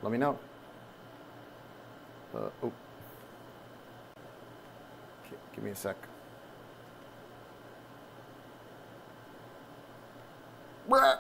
let me know. Oh. Okay, give me a sec. Bruh.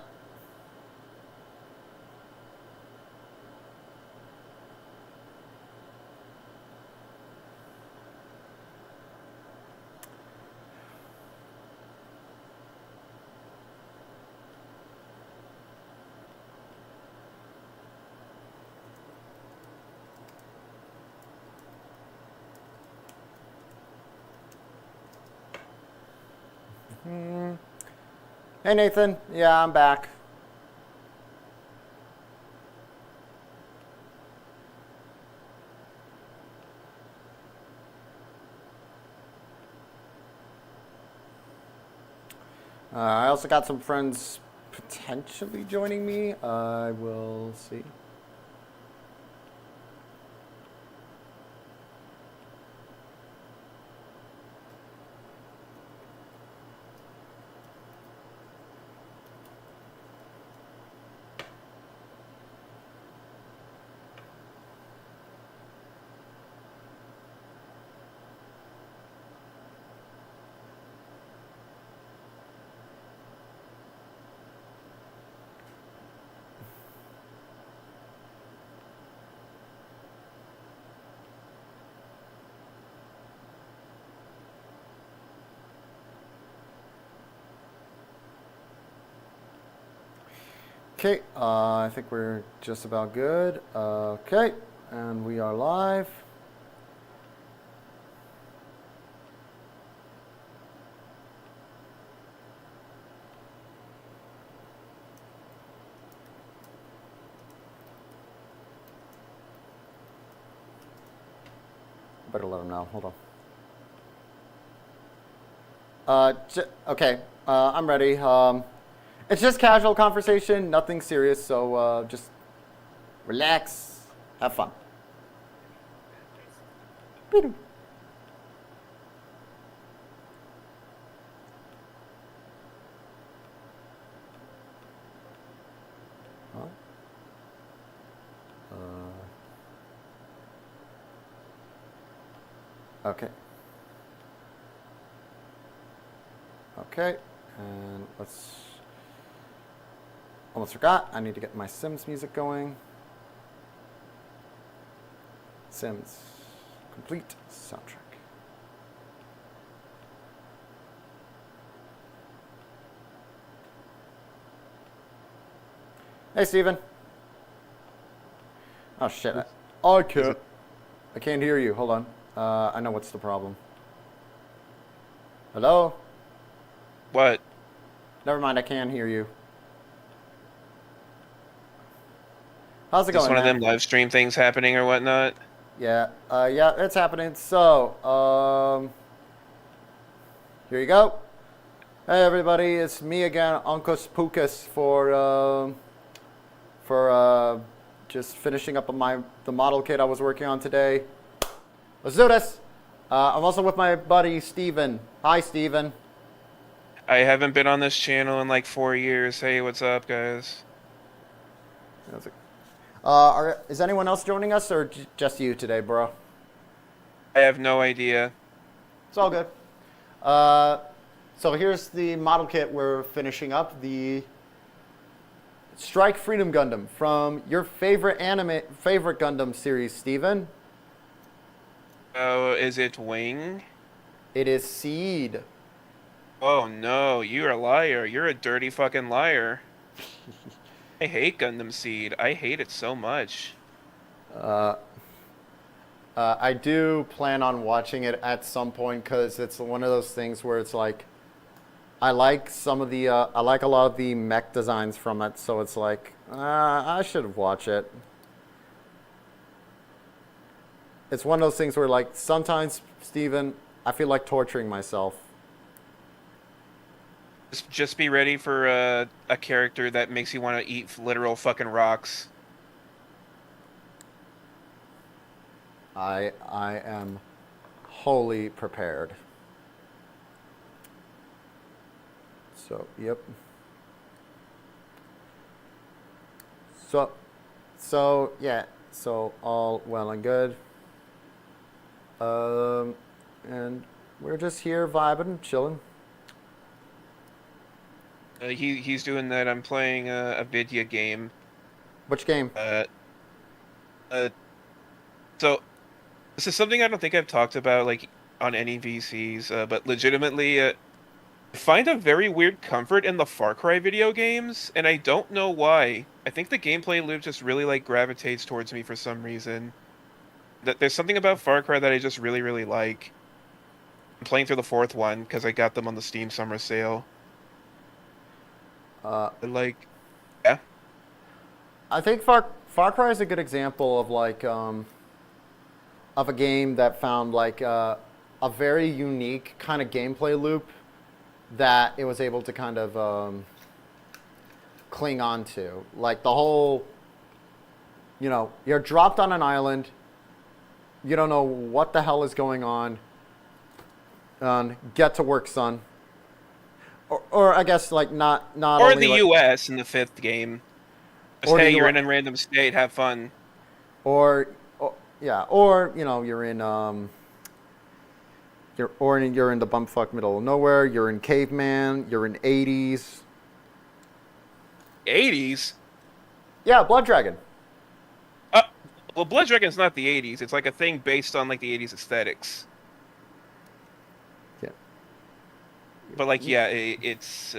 Hey Nathan, yeah, I'm back. I also got some friends potentially joining me. I will see. Okay, I think we're just about good. Okay, and we are live. Better let them know. Hold on. Okay, I'm ready. It's just casual conversation, nothing serious, so just relax, have fun. Peter. Huh? Okay. Okay, and let's... Almost forgot, I need to get my Sims music going. Sims, complete soundtrack. Hey, Steven. Oh, shit. I can't hear you. Hold on. I know what's the problem. Hello? What? Never mind, I can hear you. How's it Just going, one of man? them live stream things happening or whatnot? Yeah, yeah, it's happening. So, here you go. Hey, everybody, it's me again, Uncas Pukas, for just finishing up on the model kit I was working on today. Let's do this. I'm also with my buddy Steven. Hi, Steven. I haven't been on this channel in like 4 years. Hey, what's up, guys? Is anyone else joining us, or just you today, bro? I have no idea. It's all good. So here's the model kit we're finishing up, the Strike Freedom Gundam from your favorite Gundam series, Steven. Oh, is it Wing? It is Seed. Oh no, you're a liar. You're a dirty fucking liar. I hate Gundam Seed. I hate it so much. I do plan on watching it at some point because it's one of those things where it's like, I like I like a lot of the mech designs from it, so it's like, I should watch it. It's one of those things where, like, sometimes, Steven, I feel like torturing myself. Just be ready for a character that makes you want to eat literal fucking rocks. I am wholly prepared. So, yep. So yeah, So all well and good. Um, and we're just here vibing, chilling. He's doing that. I'm playing a video game. Which game? Uh, uh, so this is something I don't think I've talked about like on any VCs, but legitimately, I find a very weird comfort in the Far Cry video games, and I don't know why. I think the gameplay loop just really like gravitates towards me for some reason. That there's something about Far Cry that I just really, really like. I'm playing through the fourth one because I got them on the Steam Summer Sale. Uh, Like, yeah. I think Far Cry is a good example of like of a game that found like a very unique kind of gameplay loop that it was able to kind of cling on to. Like the whole, you're dropped on an island. You don't know what the hell is going on. Get to work, son. Or I guess like not Or only the like, US in the fifth game. Just, or the hey, you're U. in a random state, have fun. Or yeah, or you're in you're in the bumfuck middle of nowhere. You're in caveman. You're in 80s. 80s? Yeah, Blood Dragon. Uh, well, Blood Dragon's not the 80s. It's like a thing based on like the 80s aesthetics. Yeah. But like, yeah, it's.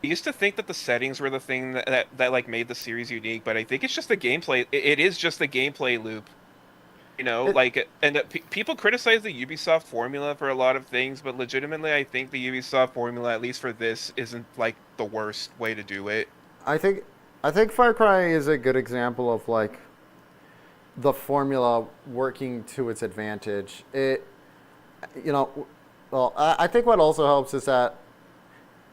I used to think that the settings were the thing that like made the series unique, but I think it's just the gameplay. It is just the gameplay loop. It, Like, and people criticize the Ubisoft formula for a lot of things, but legitimately, I think the Ubisoft formula, at least for this, isn't like the worst way to do it. I think I think Far Cry is a good example of like the formula working to its advantage. You know, well, I think what also helps is that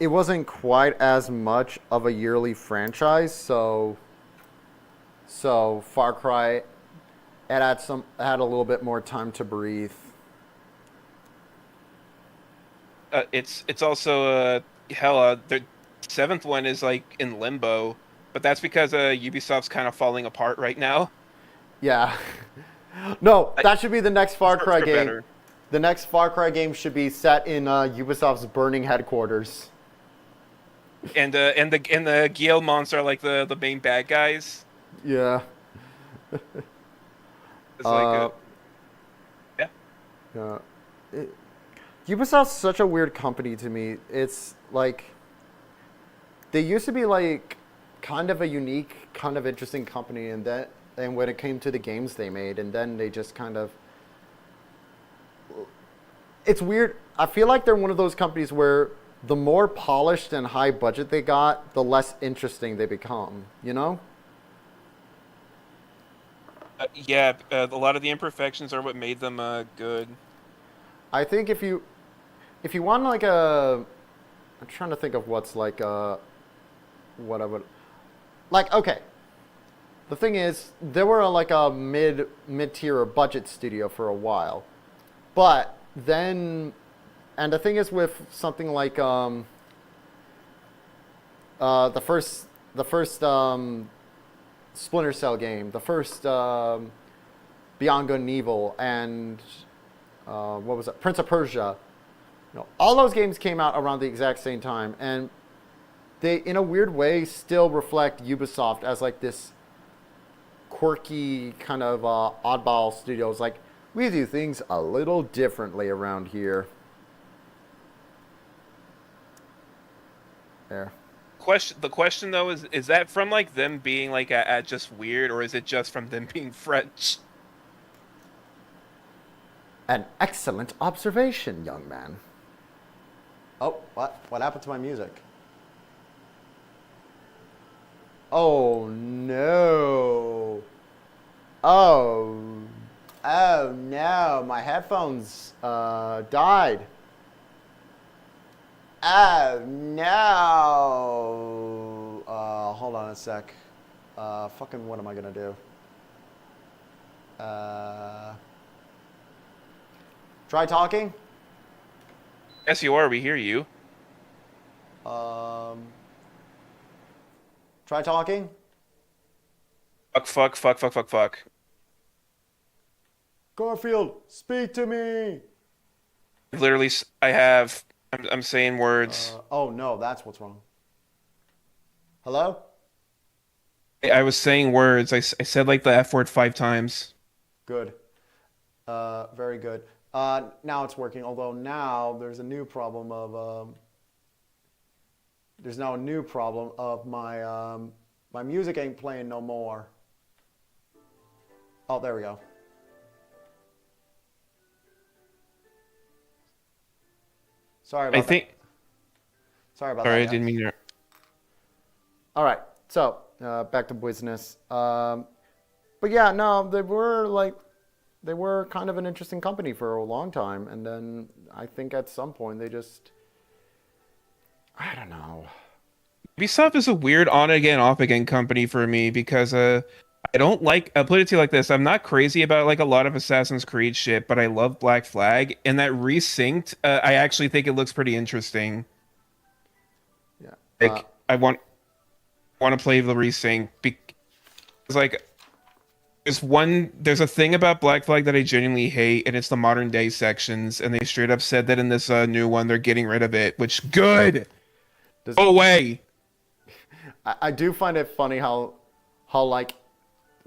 it wasn't quite as much of a yearly franchise, so Far Cry had a little bit more time to breathe. It's also hell. The seventh one is like in limbo, but that's because Ubisoft's kind of falling apart right now. Yeah. No, I, that should be the next Far Cry for game. better. The next Far Cry game should be set in Ubisoft's burning headquarters. And the Guillemons are like the main bad guys. Yeah. It's like Uh, yeah. yeah. Ubisoft's such a weird company to me. It's like they used to be like kind of a unique, kind of interesting company, and when it came to the games they made, and then they just kind of it's weird. I feel like they're one of those companies where the more polished and high budget they got, the less interesting they become, you know? Yeah, a lot of the imperfections are what made them good. I think if you want like a I'm trying to think of what's like what I would like okay. The thing is, they were like a mid-tier budget studio for a while. But then and the thing is with something like the first Splinter Cell game, the first Beyond Good and Evil, and what was it, Prince of Persia. All those games came out around the exact same time, and they, in a weird way, still reflect Ubisoft as like this quirky kind of oddball studios. Like we do things a little differently around here. There. The question though is that from like them being like just weird, or is it just from them being French? An excellent observation, young man. Oh, what? What happened to my music? Oh no. Oh. Oh no, my headphones died. Oh no. Hold on a sec. Fucking what am I gonna do? Try talking? Yes, you are. We hear you. Try talking? fuck. Garfield, speak to me. Literally, I'm saying words. Oh no, that's what's wrong. Hello? I was saying words. I said like the F word 5 times. Good. Very good. Now it's working. Although now there's a new problem of there's now a new problem of my music ain't playing no more. Oh, there we go. Sorry I about that. think. Sorry about Sorry, that, I didn't guys. mean to. All right, so back to business. But yeah, no, they were kind of an interesting company for a long time, and then I think at some point they just, I don't know. Ubisoft is a weird on again, off again company for me because I don't like. I'll put it to you like this: I'm not crazy about like a lot of Assassin's Creed shit, but I love Black Flag, and that resynced. I actually think it looks pretty interesting. Yeah. Like I want to play the resync because like there's a thing about Black Flag that I genuinely hate, and it's the modern day sections, and they straight up said that in this new one they're getting rid of it, which good. Does, Go away. I do find it funny how like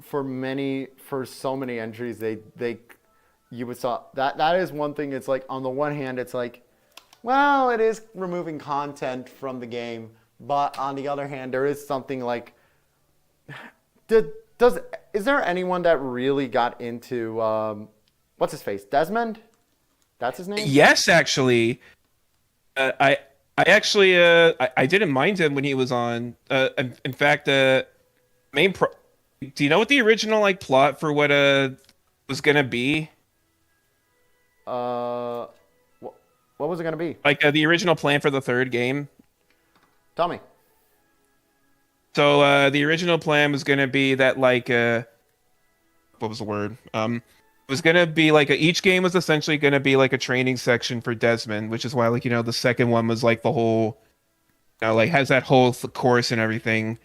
for so many entries they you would saw that is one thing. It's like on the one hand it's like, well, it is removing content from the game, but on the other hand there is something like is there anyone that really got into what's his face, Desmond? That's his name? Yes, actually, I actually I didn't mind him when he was on. In fact, main pro. Do you know what the original like plot for what was gonna be? Uh, what was it gonna be? Like the original plan for the third game. Tell me. So the original plan was gonna be that like what was the word? It was gonna be like each game was essentially gonna be like a training section for Desmond, which is why like the second one was like the whole, like has that whole course and everything.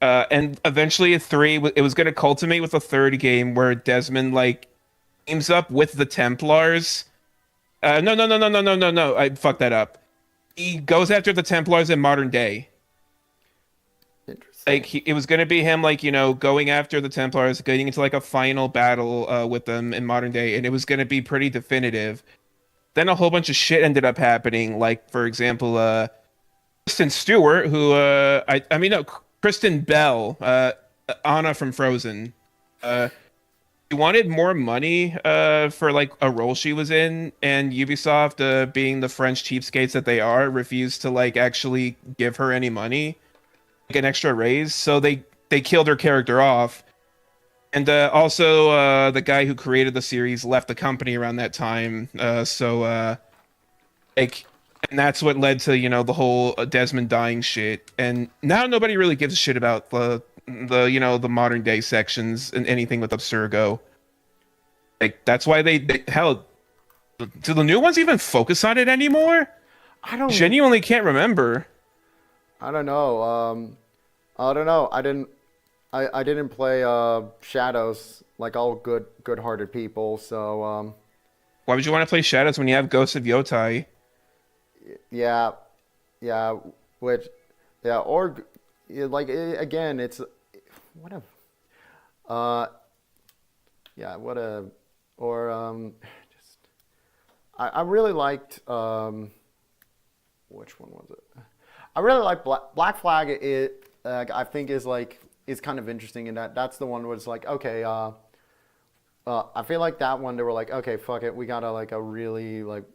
And eventually it was gonna culminate with a third game where Desmond like teams up with the Templars. No. I fucked that up. He goes after the Templars in modern day. Interesting. Like it was gonna be him like going after the Templars, getting into like a final battle with them in modern day, and it was gonna be pretty definitive. Then a whole bunch of shit ended up happening, like for example Kristen Stewart, who I mean no, Kristen Bell, Anna from Frozen. She wanted more money for like a role she was in, and Ubisoft, being the French cheapskates that they are, refused to like actually give her any money, like an extra raise. So they killed her character off. And also the guy who created the series left the company around that time. Like, and that's what led to the whole Desmond dying shit. And now nobody really gives a shit about the modern day sections and anything with Abstergo. Like that's why they hell, do the new ones even focus on it anymore? I don't. Genuinely can't remember. I don't know. I don't know. I didn't play Shadows like all good-hearted people. So Why would you want to play Shadows when you have Ghosts of Yotai? yeah, yeah. Which yeah, or like again, it's what a yeah, what a or just I really liked which one was it? I really like Black Flag. It I think is kind of interesting in that's the one where it's like okay, I feel like that one they were like okay, fuck it, we gotta like a really like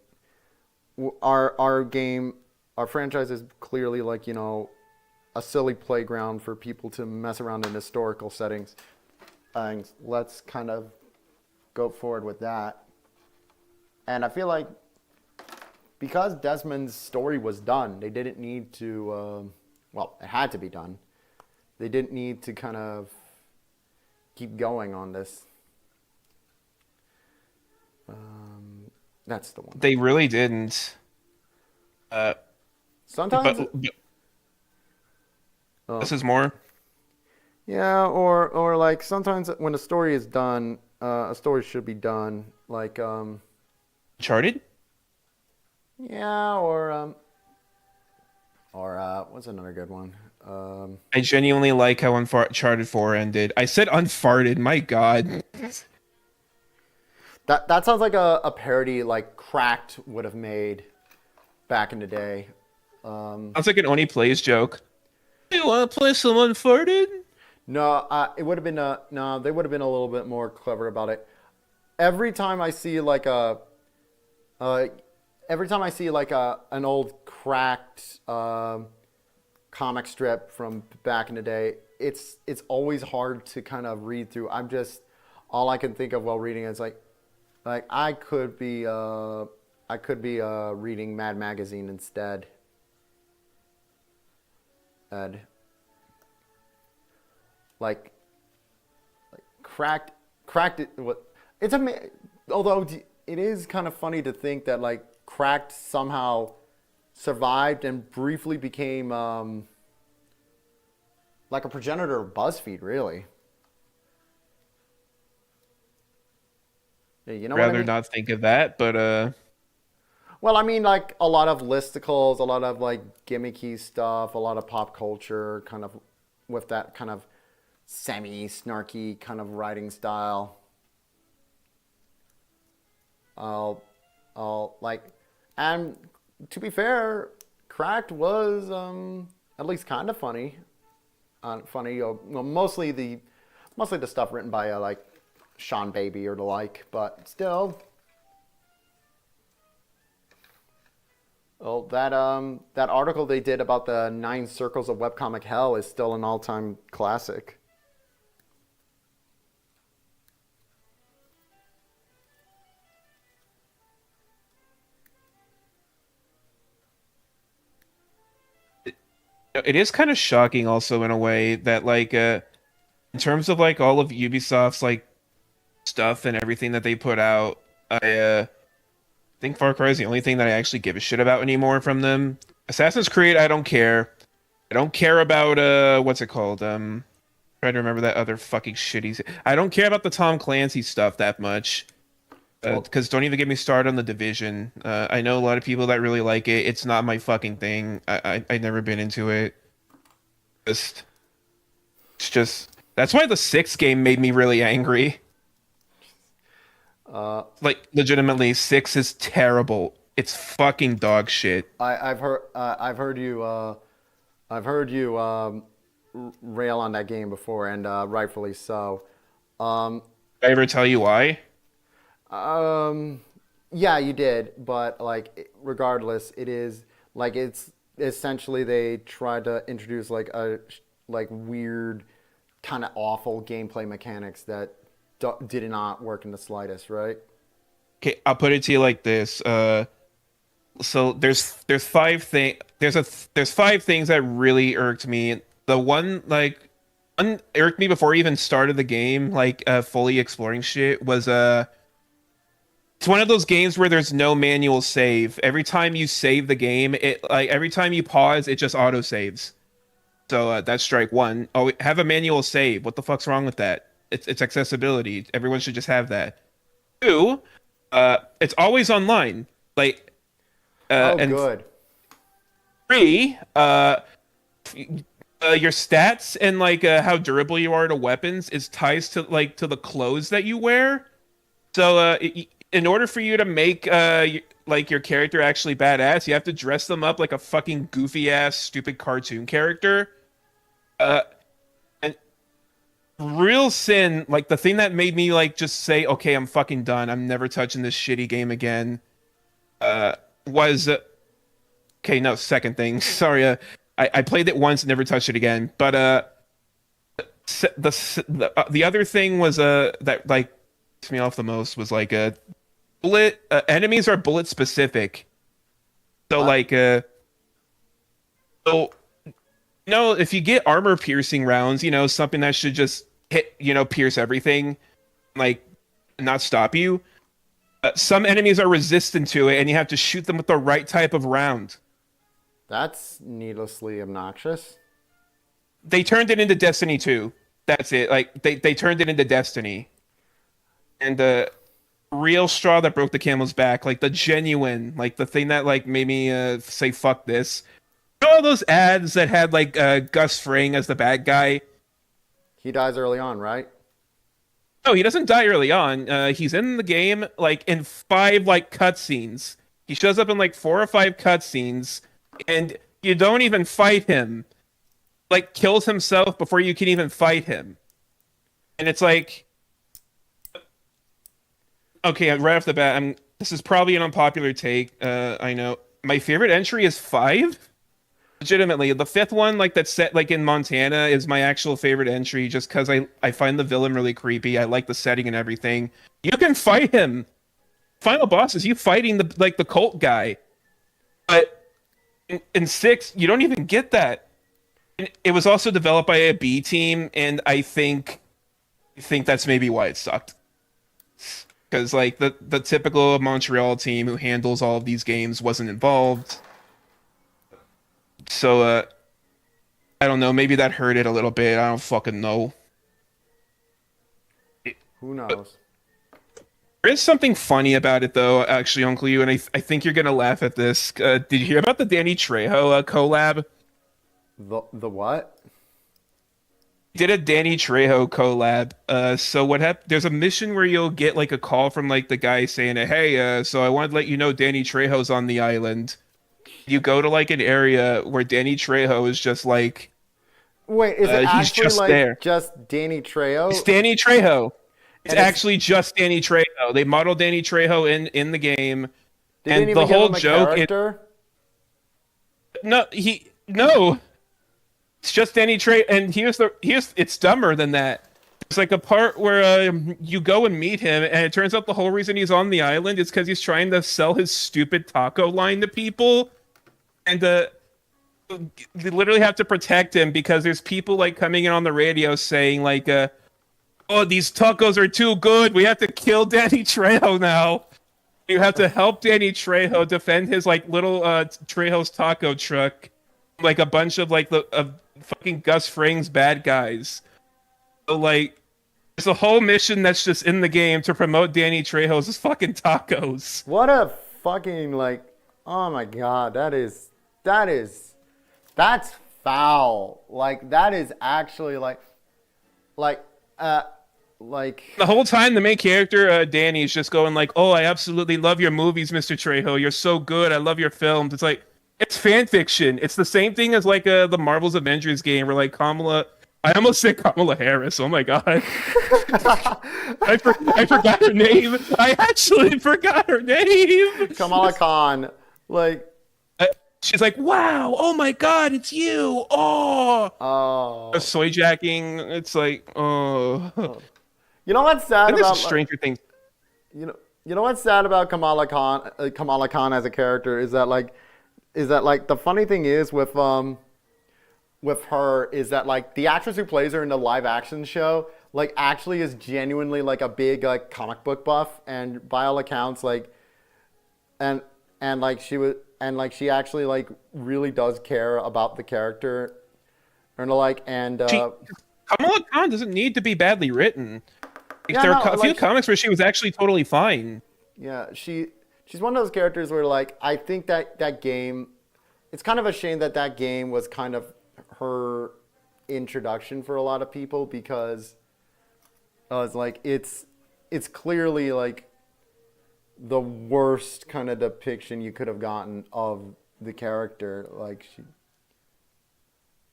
our game, our franchise is clearly like a silly playground for people to mess around in historical settings, and let's kind of go forward with that. And I feel like because Desmond's story was done, they didn't need to, well, it had to be done. They didn't need to kind of keep going on this. That's the one. They really didn't. Sometimes, But this is more. Yeah, or like sometimes when a story is done, a story should be done. Like Uncharted. yeah, or what's another good one? Um, I genuinely like how Uncharted 4 ended. I said unfarted. My God. that sounds like a parody like Cracked would have made back in the day. Sounds like an Oni Plays joke. You want to play some unfarted? No, it would have been no. They would have been a little bit more clever about it. Every time I see like uh, every time I see like an old Cracked comic strip from back in the day, it's always hard to kind of read through. I'm just all I can think of while reading it is like I could be reading Mad Magazine instead. Ed. Like cracked it what it's a although it is kind of funny to think that like Cracked somehow survived and briefly became like a progenitor of BuzzFeed, really. Yeah, you know what I Rather mean? not think of that, but Well, I mean, like a lot of listicles, a lot of like gimmicky stuff, a lot of pop culture, kind of with that kind of semi snarky kind of writing style. I'll, I'll like, and to be fair, Cracked was at least kind of funny. Funny, well, mostly the stuff written by like Sean Baby or the like, but still. Well, that article they did about the 9 circles of webcomic hell is still an all-time classic. it is kind of shocking also in a way that like in terms of like all of Ubisoft's like stuff and everything that they put out, I think Far Cry is the only thing that I actually give a shit about anymore from them. Assassin's Creed, I don't care. I don't care about what's it called? Trying to remember that other fucking shitty. I don't care about the Tom Clancy stuff that much. Well, Because don't even get me started on the Division. I know a lot of people that really like it. It's not my fucking thing. I never been into it. Just it's just that's why the sixth game made me really angry. Like legitimately, six is terrible. It's fucking dog shit. I've heard you rail on that game before, and rightfully so. Um, Did I ever tell you why? um, yeah, you did, but like regardless, it is like it's essentially they tried to introduce like like weird, kind of awful gameplay mechanics that did not work in the slightest, right? Okay, I'll put it to you like this. So there's there's five things that really irked me. The one irked me before I even started the game, like fully exploring shit was it's one of those games where there's no manual save. Every time you save the game, it like every time you pause, it just auto saves. So that's strike one. Oh, have a manual save. What the fuck's wrong with that? It's accessibility. Everyone should just have that. Two, it's always online. Like Oh, and good. three, your stats and like how durable you are to weapons is ties to like to the clothes that you wear. So in order for you to make like your character actually badass, you have to dress them up like a fucking goofy ass stupid cartoon character. Uh, and real sin, like the thing that made me like just say, okay, I'm fucking done. I'm never touching this shitty game again. Uh, was okay. No, second thing. Sorry. I played it once, never touched it again. But the other thing was that like pissed me off the most was like bullet enemies are bullet specific. So What? like so if you get armor piercing rounds, something that should just hit, pierce everything, like not stop you. Some enemies are resistant to it, and you have to shoot them with the right type of round. That's needlessly obnoxious. They turned it into Destiny 2. That's it. Like they turned it into Destiny, and the real straw that broke the camel's back, like the genuine, like the thing that like made me say fuck this. You know all those ads that had like Gus Fring as the bad guy? He dies early on, right? No, he doesn't die early on. He's in the game like in 5 like cutscenes. He shows up in like 4 or 5 cutscenes, and you don't even fight him. Like kills himself before you can even fight him, and it's like, okay, right off the bat, this is probably an unpopular take. I know my favorite entry is 5. Legitimately, the 5th one, like that's set like in Montana, is my actual favorite entry, just because I find the villain really creepy. I like the setting and everything. You can fight him. Final boss is you fighting the cult guy, but in 6 you don't even get that. It was also developed by a B team, and I think that's maybe why it sucked. Because like the typical Montreal team who handles all of these games wasn't involved. So I don't know, maybe that hurt it a little bit. I don't fucking know. Who knows? There is something funny about it though, actually, Uncle You, and I think you're gonna laugh at this. Did you hear about the Danny Trejo collab? The what? Did a Danny Trejo collab. So what happened? There's a mission where you'll get like a call from like the guy saying, "Hey, so I wanted to let you know Danny Trejo's on the island." You go to like an area where Danny Trejo is just like, wait, is it he's actually just like there. just Danny Trejo? It's Danny Trejo. It's And actually just Danny Trejo. They modeled Danny Trejo in the game, They and didn't the even give whole him a joke. character? No. It's just Danny Trejo, and it's dumber than that. It's like a part where you go and meet him, and it turns out the whole reason he's on the island is because he's trying to sell his stupid taco line to people, and they literally have to protect him because there's people like coming in on the radio saying like, "Oh, these tacos are too good. We have to kill Danny Trejo now." You have to help Danny Trejo defend his like little Trejo's taco truck, like a bunch of like the fucking Gus Fring's bad guys. So like, there's a whole mission that's just in the game to promote Danny Trejo's fucking tacos. What a fucking like! Oh my god, that's foul. Like that is actually like. The whole time, the main character, Danny, is just going like, "Oh, I absolutely love your movies, Mr. Trejo. You're so good. I love your films." It's like, it's fan fiction. It's the same thing as like the Marvel's Avengers game where like Kamala... I almost said Kamala Harris. Oh my god. I forgot her name. I actually forgot her name. Kamala Khan. Like... She's like, "Wow, oh my god, it's you. Oh. Soy jacking. It's like, oh. You know what's sad and about Stranger Things? You know what's sad about Kamala Khan as a character is that like the funny thing is with her is that like the actress who plays her in the live action show like actually is genuinely like a big like comic book buff, and by all accounts like and like she actually like really does care about the character and like Kamala Khan doesn't need to be badly written. Yeah, there are a few comics where she was actually totally fine. Yeah, she's one of those characters where like I think that game, it's kind of a shame that game was kind of her introduction for a lot of people because it's like it's clearly like the worst kind of depiction you could have gotten of the character. Like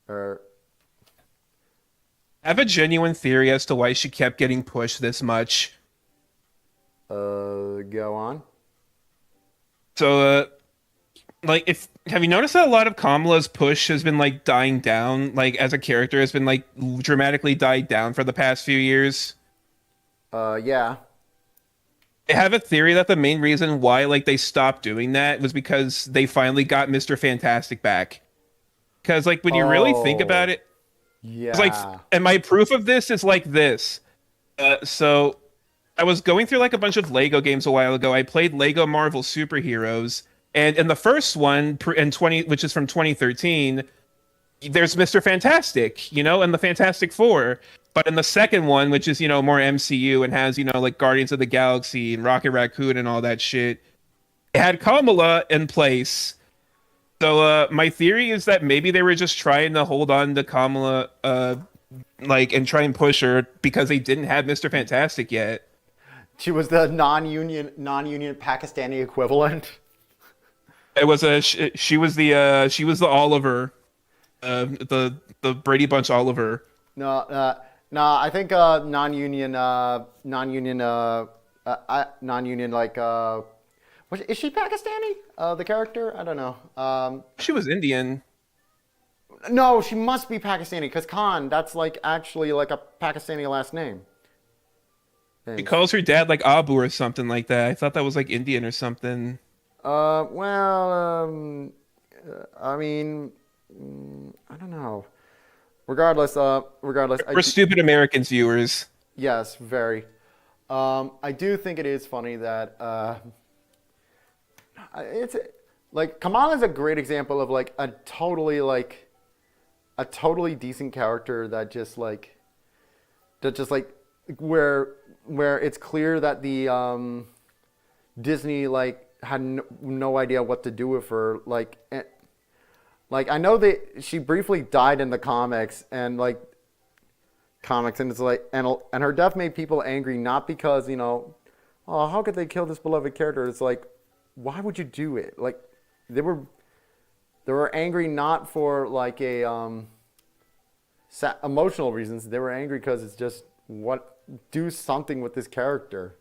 I have a genuine theory as to why she kept getting pushed this much. Go on. So, have you noticed that a lot of Kamala's push has been like dying down, like as a character has been like dramatically died down for the past few years? Yeah. I have a theory that the main reason why like they stopped doing that was because they finally got Mr. Fantastic back. Because like when you really think about it, yeah. It's like, and my proof of this is like this. So I was going through like a bunch of Lego games a while ago. I played Lego Marvel Superheroes, and in the first one, which is from 2013, there's Mr. Fantastic, and the Fantastic Four. But in the second one, which is, more MCU and has, like Guardians of the Galaxy and Rocket Raccoon and all that shit, it had Kamala in place. So my theory is that maybe they were just trying to hold on to Kamala, and try and push her because they didn't have Mr. Fantastic yet. She was the non-union Pakistani equivalent. It was she was the Oliver, the Brady Bunch Oliver. No, I think non-union, like, is she Pakistani? The character? I don't know. She was Indian. No, she must be Pakistani because Khan, that's like actually like a Pakistani last name. He calls her dad like Abu or something like that. I thought that was like Indian or something. I mean, I don't know. Regardless, We're stupid Americans viewers. Yes, very. I do think it is funny that it's like Kamala is a great example of like a totally decent character that just like where it's clear that the Disney like had no idea what to do with her, like I know that she briefly died in the comics and it's like and her death made people angry, not because oh, how could they kill this beloved character. It's like, why would you do it? Like they were angry not for like a emotional reasons. They were angry because it's just do something with this character.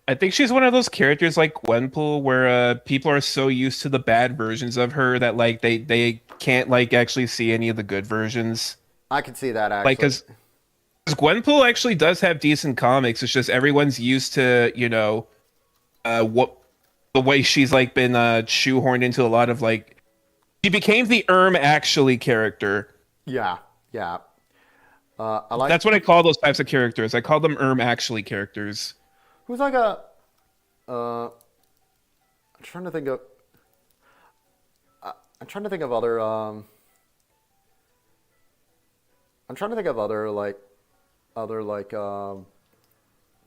I think she's one of those characters like Gwenpool where people are so used to the bad versions of her that like they can't like actually see any of the good versions. I could see that actually. Like because Gwenpool actually does have decent comics. It's just everyone's used to what the way she's like been shoehorned into a lot of like she became the actually character. Yeah. That's what I call those types of characters. I call them actually characters. Who's like a I'm trying to think of other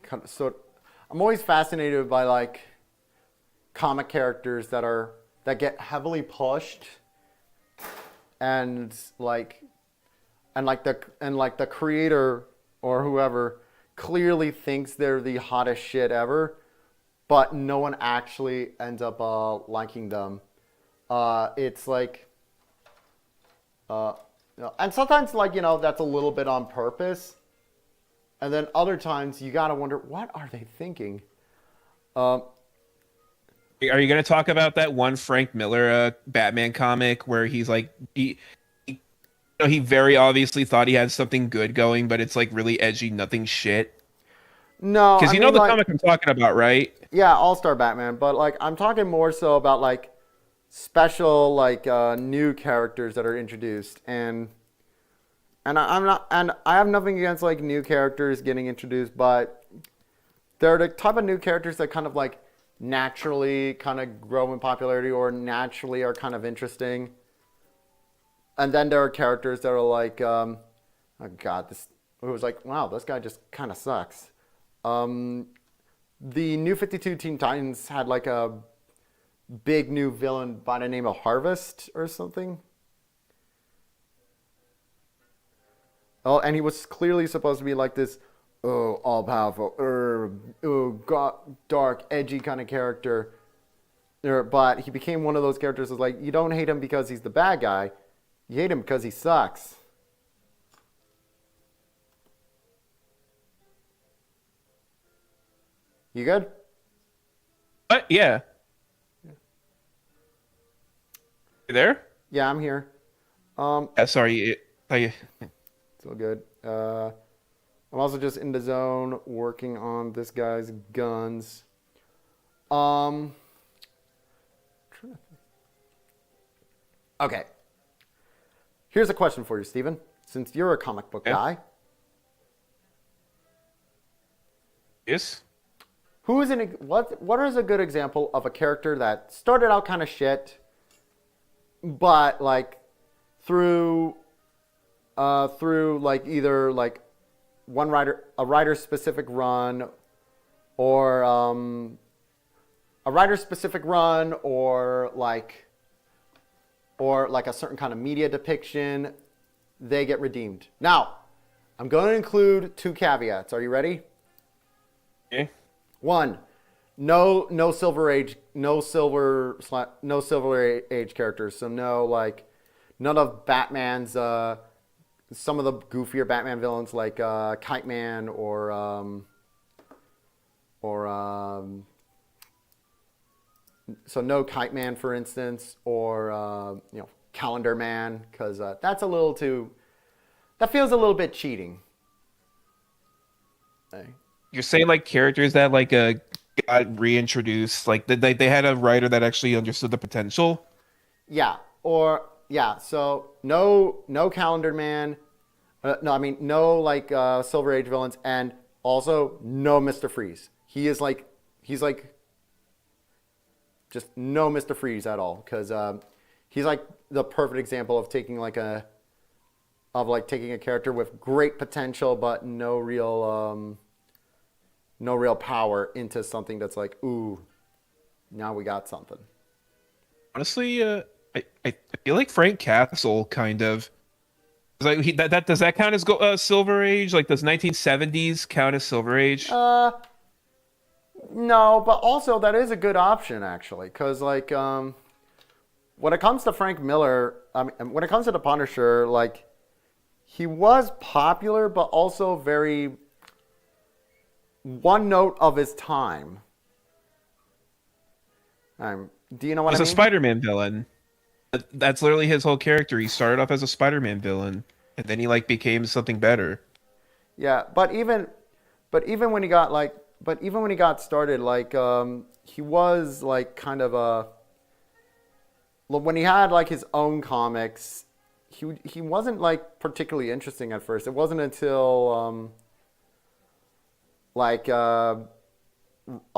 kind of, so I'm always fascinated by like comic characters that get heavily pushed and the creator or whoever clearly thinks they're the hottest shit ever, but no one actually ends up liking them. It's like, and sometimes that's a little bit on purpose, and then other times you gotta wonder what are they thinking. Are you going to talk about that one Frank Miller Batman comic where he's like he very obviously thought he had something good going, but it's like really edgy, nothing shit? No, because you know the comic I'm talking about, right? Yeah, All-Star Batman, but like I'm talking more so about like special new characters that are introduced, and I have nothing against like new characters getting introduced, but they're the type of new characters that kind of like naturally kind of grow in popularity or naturally are kind of interesting. And then there are characters that are like, oh God, it was like, wow, this guy just kind of sucks. The New 52 Teen Titans had like a big new villain by the name of Harvest or something. Oh, and he was clearly supposed to be like this, all powerful, dark, edgy kind of character. But he became one of those characters that's like, you don't hate him because he's the bad guy. You hate him because he sucks. You good? What? Yeah. You there? Yeah, I'm here. Sorry. It's all good. I'm also just in the zone working on this guy's guns. Okay. Here's a question for you, Steven. Since you're a comic book guy. Yes. What is a good example of a character that started out kind of shit but like through through like either like a writer specific run or a writer specific run or like a certain kind of media depiction, they get redeemed. Now, I'm going to include 2 caveats. Are you ready? Okay. 1, no Silver Age, no Silver Age characters. So no like none of Batman's some of the goofier Batman villains like Kite Man or so no Kite Man, for instance, or Calendar Man, because that's a little too. That feels a little bit cheating. Hey. You're saying like characters that like got reintroduced, like they had a writer that actually understood the potential. Yeah, So no Calendar Man. No, I mean no like Silver Age villains, and also no Mr. Freeze. He's like just no Mr. Freeze at all, because he's like the perfect example of taking taking a character with great potential but no real power into something that's like, ooh, now we got something. Honestly, I feel like Frank Castle kind of. Like that does that count as Silver Age? Like does 1970s count as Silver Age? No, but also that is a good option actually, because like when it comes to Frank Miller, I mean, when it comes to the Punisher, like he was popular, but also very one note of his time. Do you know what I mean? He's a Spider-Man villain. That's literally his whole character. He started off as a Spider-Man villain, and then he like became something better. Yeah, but even when he got started, like he was like kind of a when he had like his own comics, he wasn't like particularly interesting at first. It wasn't until a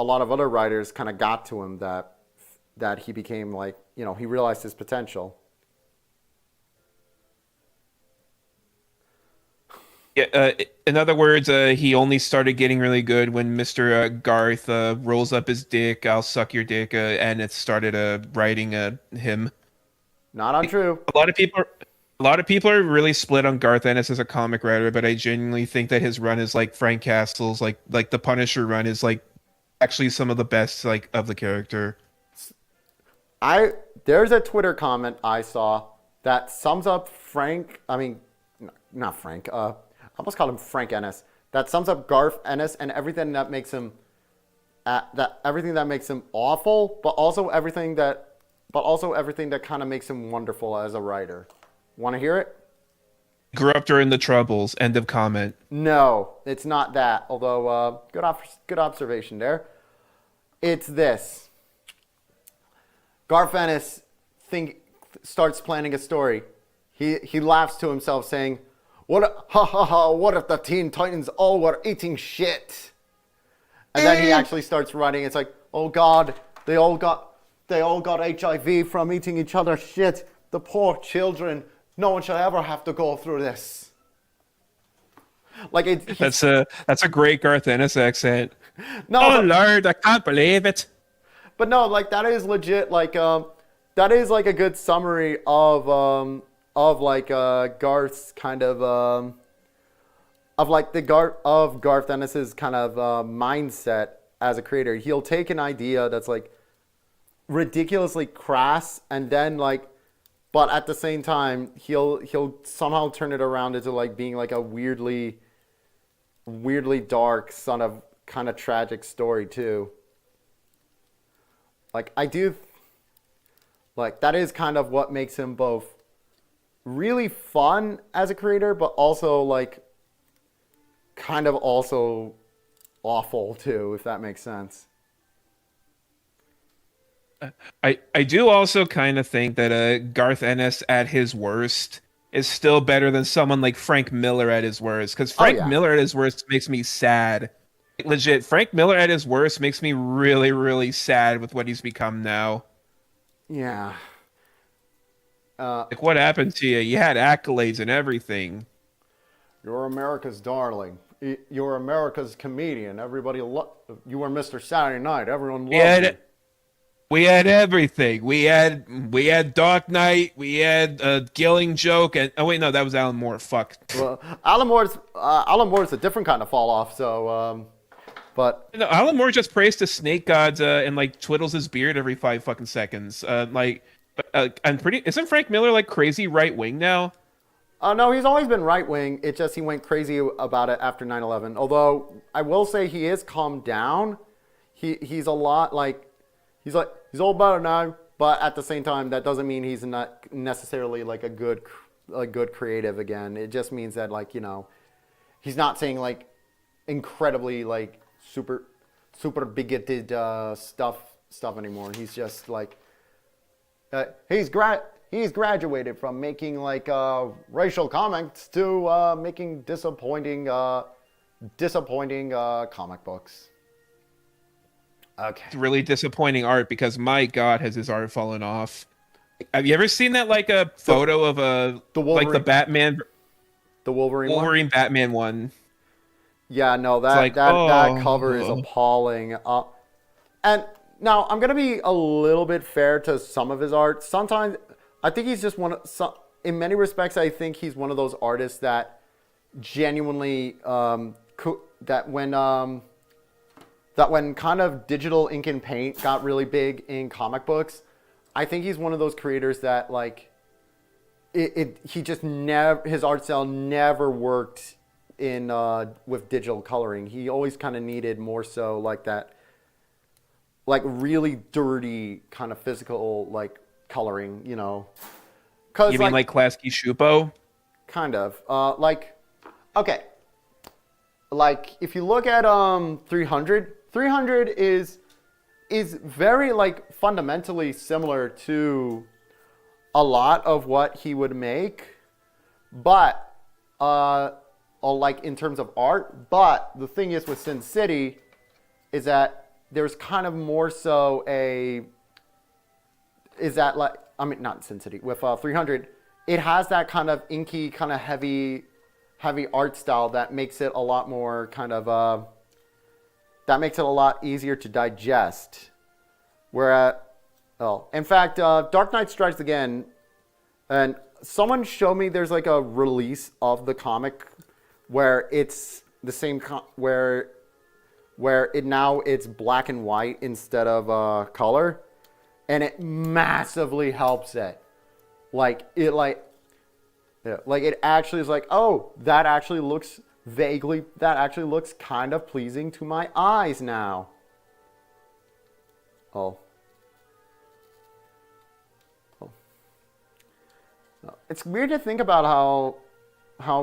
lot of other writers kind of got to him that he became like, he realized his potential. Yeah, in other words, he only started getting really good when Mr. Garth rolls up his dick, "I'll suck your dick," and it started writing him. Not untrue. A lot of people are really split on Garth Ennis as a comic writer, but I genuinely think that his run is like Frank Castle's, like the Punisher run is like actually some of the best like of the character. There's a Twitter comment I saw that sums up Frank. I mean, not Frank. I almost called him Frank Ennis. That sums up Garth Ennis and everything that makes him awful, but also everything that kind of makes him wonderful as a writer. Want to hear it? Grew up during the Troubles. End of comment. No, it's not that. Although good observation there. It's this. Garth Ennis starts planning a story. He laughs to himself, saying, what if the Teen Titans all were eating shit? And then he actually starts writing. It's like, oh God, they all got HIV from eating each other's shit. The poor children. No one should ever have to go through this. Like that's a great Garth Ennis accent. No, Lord, I can't believe it. But no, like that is legit. Like that is like a good summary of Garth's kind of Garth Ennis's kind of mindset as a creator. He'll take an idea that's like ridiculously crass, and then but at the same time he'll somehow turn it around into like being like a weirdly dark, sort of kind of tragic story too. Like that is kind of what makes him both really fun as a creator, but also like kind of also awful too, if that makes sense. I do also kind of think that Garth Ennis at his worst is still better than someone like Frank Miller at his worst, because Frank Miller at his worst makes me sad. Legit, Frank Miller at his worst makes me really, really sad with what he's become now. Yeah. Like, what happened to you? You had accolades and everything. You're America's darling. You're America's comedian. You were Mr. Saturday Night. Everyone We loved had you. we had everything. We had Dark Knight. We had Killing Joke. And oh wait, no, that was Alan Moore. Fuck. Well, Alan Moore's a different kind of fall off. So, but No, Alan Moore just prays to snake gods and like twiddles his beard every 5 fucking seconds. I'm pretty. Isn't Frank Miller like crazy right wing now? no, he's always been right wing. It just he went crazy about it after 9/11. Although I will say he is calmed down. He's a lot like he's all better now. But at the same time, that doesn't mean he's not necessarily like a good creative again. It just means that like he's not saying like incredibly like super bigoted stuff anymore. He's just like he's graduated from making like racial comics to making disappointing comic books. Okay. It's really disappointing art because my God, has his art fallen off. Have you ever seen that like a photo of The like the Wolverine, Batman the Wolverine one? Wolverine Batman one? Yeah, no, that like, that oh. cover is appalling. And now I'm gonna be a little bit fair to some of his art. Sometimes I think he's just in many respects, I think he's one of those artists that genuinely that when kind of digital ink and paint got really big in comic books, I think he's one of those creators that like he just never his art style never worked in with digital coloring. He always kind of needed more so like that, like really dirty kind of physical like coloring, Cause You mean like Klasky Shupo? kind of like okay, like if you look at 300 is very like fundamentally similar to a lot of what he would make, but like in terms of art. But the thing is with Sin City is that there's kind of more so not Sin City with 300. It has that kind of inky, kind of heavy art style that makes it a lot more kind of that makes it a lot easier to digest. Whereas, in fact, Dark Knight Strikes Again, and someone showed me there's like a release of the comic where it's the same where it's black and white instead of color, and it massively helps it. Like it actually is like, oh, that actually looks kind of pleasing to my eyes now. Oh. It's weird to think about how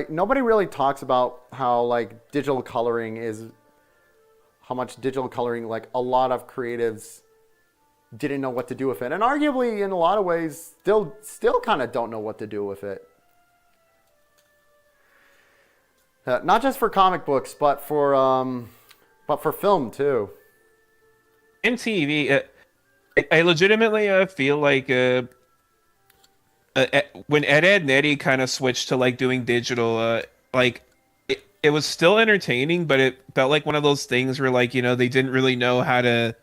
nobody really talks about how like digital coloring like a lot of creatives didn't know what to do with it, and arguably in a lot of ways still kind of don't know what to do with it. Not just for comic books, but for film too. In TV, I legitimately feel like when Ed Nettie kind of switched to like doing digital, like it was still entertaining, but it felt like one of those things where like they didn't really know how to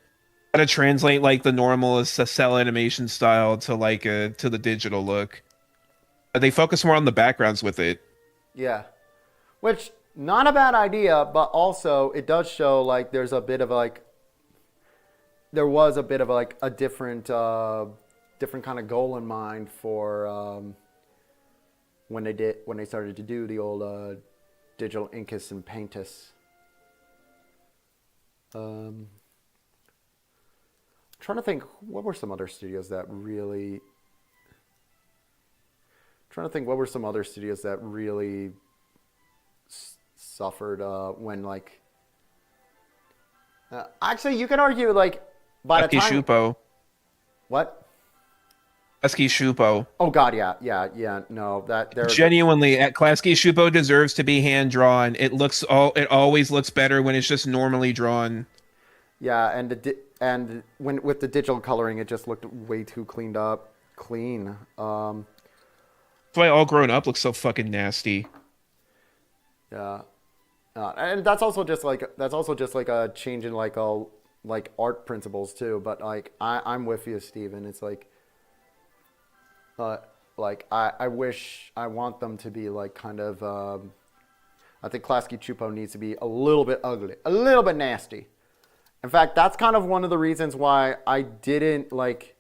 translate like the normal cell animation style to like to the digital look. They focus more on the backgrounds with it. Yeah, which not a bad idea, but also it does show like there was a bit of like a different kind of goal in mind for when they started to do the old digital Incus and Paintus. Trying to think, what were some other studios that really suffered when like actually you could argue like by the time Shupo. What? Klasky Shupo. Oh God, yeah. No, that Genuinely, Klasky Shupo deserves to be hand drawn. It always looks better when it's just normally drawn. Yeah, and when with the digital coloring, it just looked way too clean. That's why All Grown Up looks so fucking nasty. Yeah, and that's also just like a change in like art principles too. But like I'm with you, Steven. It's I wish I want them to be like kind of. I think Klasky Chupo needs to be a little bit ugly, a little bit nasty. In fact, that's kind of one of the reasons why I didn't like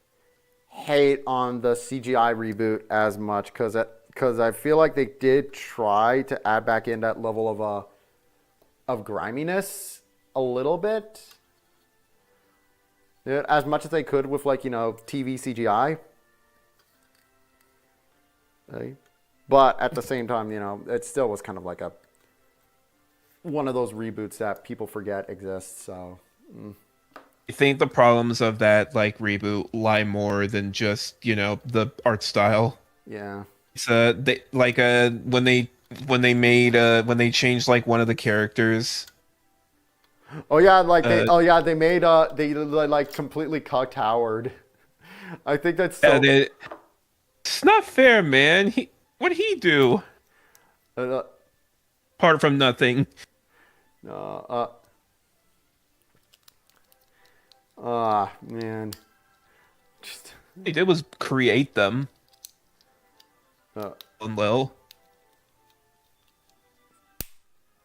hate on the CGI reboot as much, because I feel like they did try to add back in that level of griminess a little bit, as much as they could with like TV CGI. Right? But at the same time, it still was kind of like one of those reboots that people forget exists. So. I think the problems of that like reboot lie more than just the art style. Yeah. It's they like when they changed like one of the characters. Oh yeah, they made they like completely cucked Howard. I think that's so. It's not fair, man. What'd he do? Apart from nothing. Man. Just what he did was create them. Lil.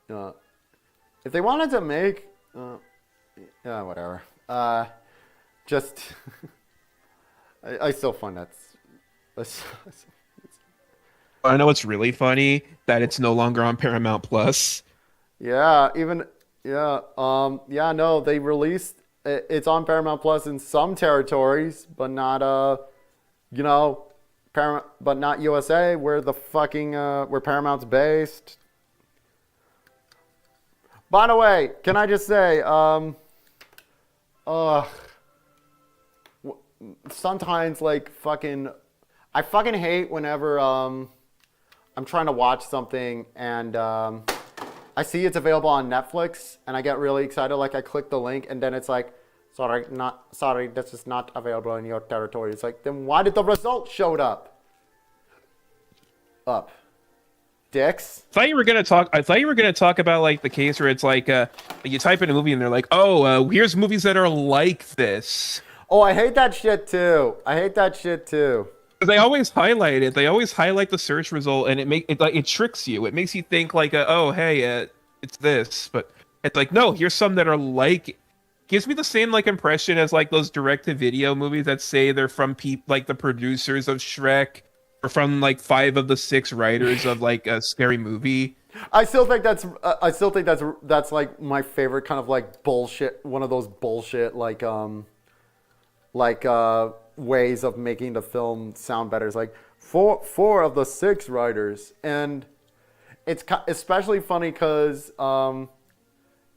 If they wanted to make, yeah, whatever. Just, I still find that's. I know it's really funny that it's no longer on Paramount Plus. Yeah, no, they released. It's on Paramount Plus in some territories, but not Paramount, but not USA, where the fucking where Paramount's based. By the way, can I just say, sometimes like I fucking hate whenever I'm trying to watch something and I see it's available on Netflix and I get really excited. Like I click the link and then it's like, sorry, this is not available in your territory. It's like, then why did the result showed up? Dicks. I thought you were gonna talk about like the case where it's like you type in a movie and they're like, oh, here's movies that are like this. Oh, I hate that shit too. They always highlight it. They always highlight the search result, and it tricks you. It makes you think like, oh, hey, it's this, but it's like, no, here's some that are like. Gives me the same like impression as like those direct-to-video movies that say they're from like the producers of Shrek, or from like 5 of the 6 writers of like a Scary Movie. I still think that's like my favorite kind of like bullshit. One of those bullshit like ways of making the film sound better. It's like 4 of the 6 writers, and it's especially funny because do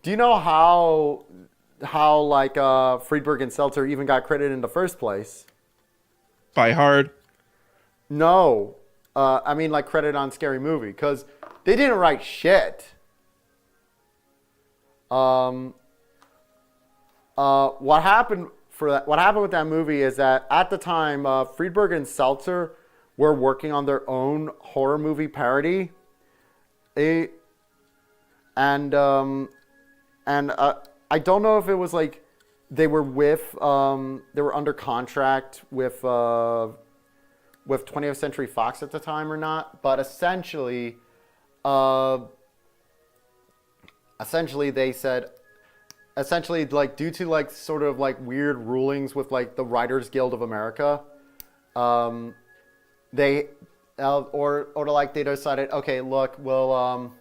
you know how like Friedberg and Seltzer even got credited in the first place? By Hard. No, I mean like credit on Scary Movie, because they didn't write shit. What happened with that movie is that at the time, Friedberg and Seltzer were working on their own horror movie parody. I don't know if it was like they were under contract with 20th Century Fox at the time or not, but essentially they said, like due to like sort of like weird rulings with like the Writers Guild of America, they decided, okay, look, we'll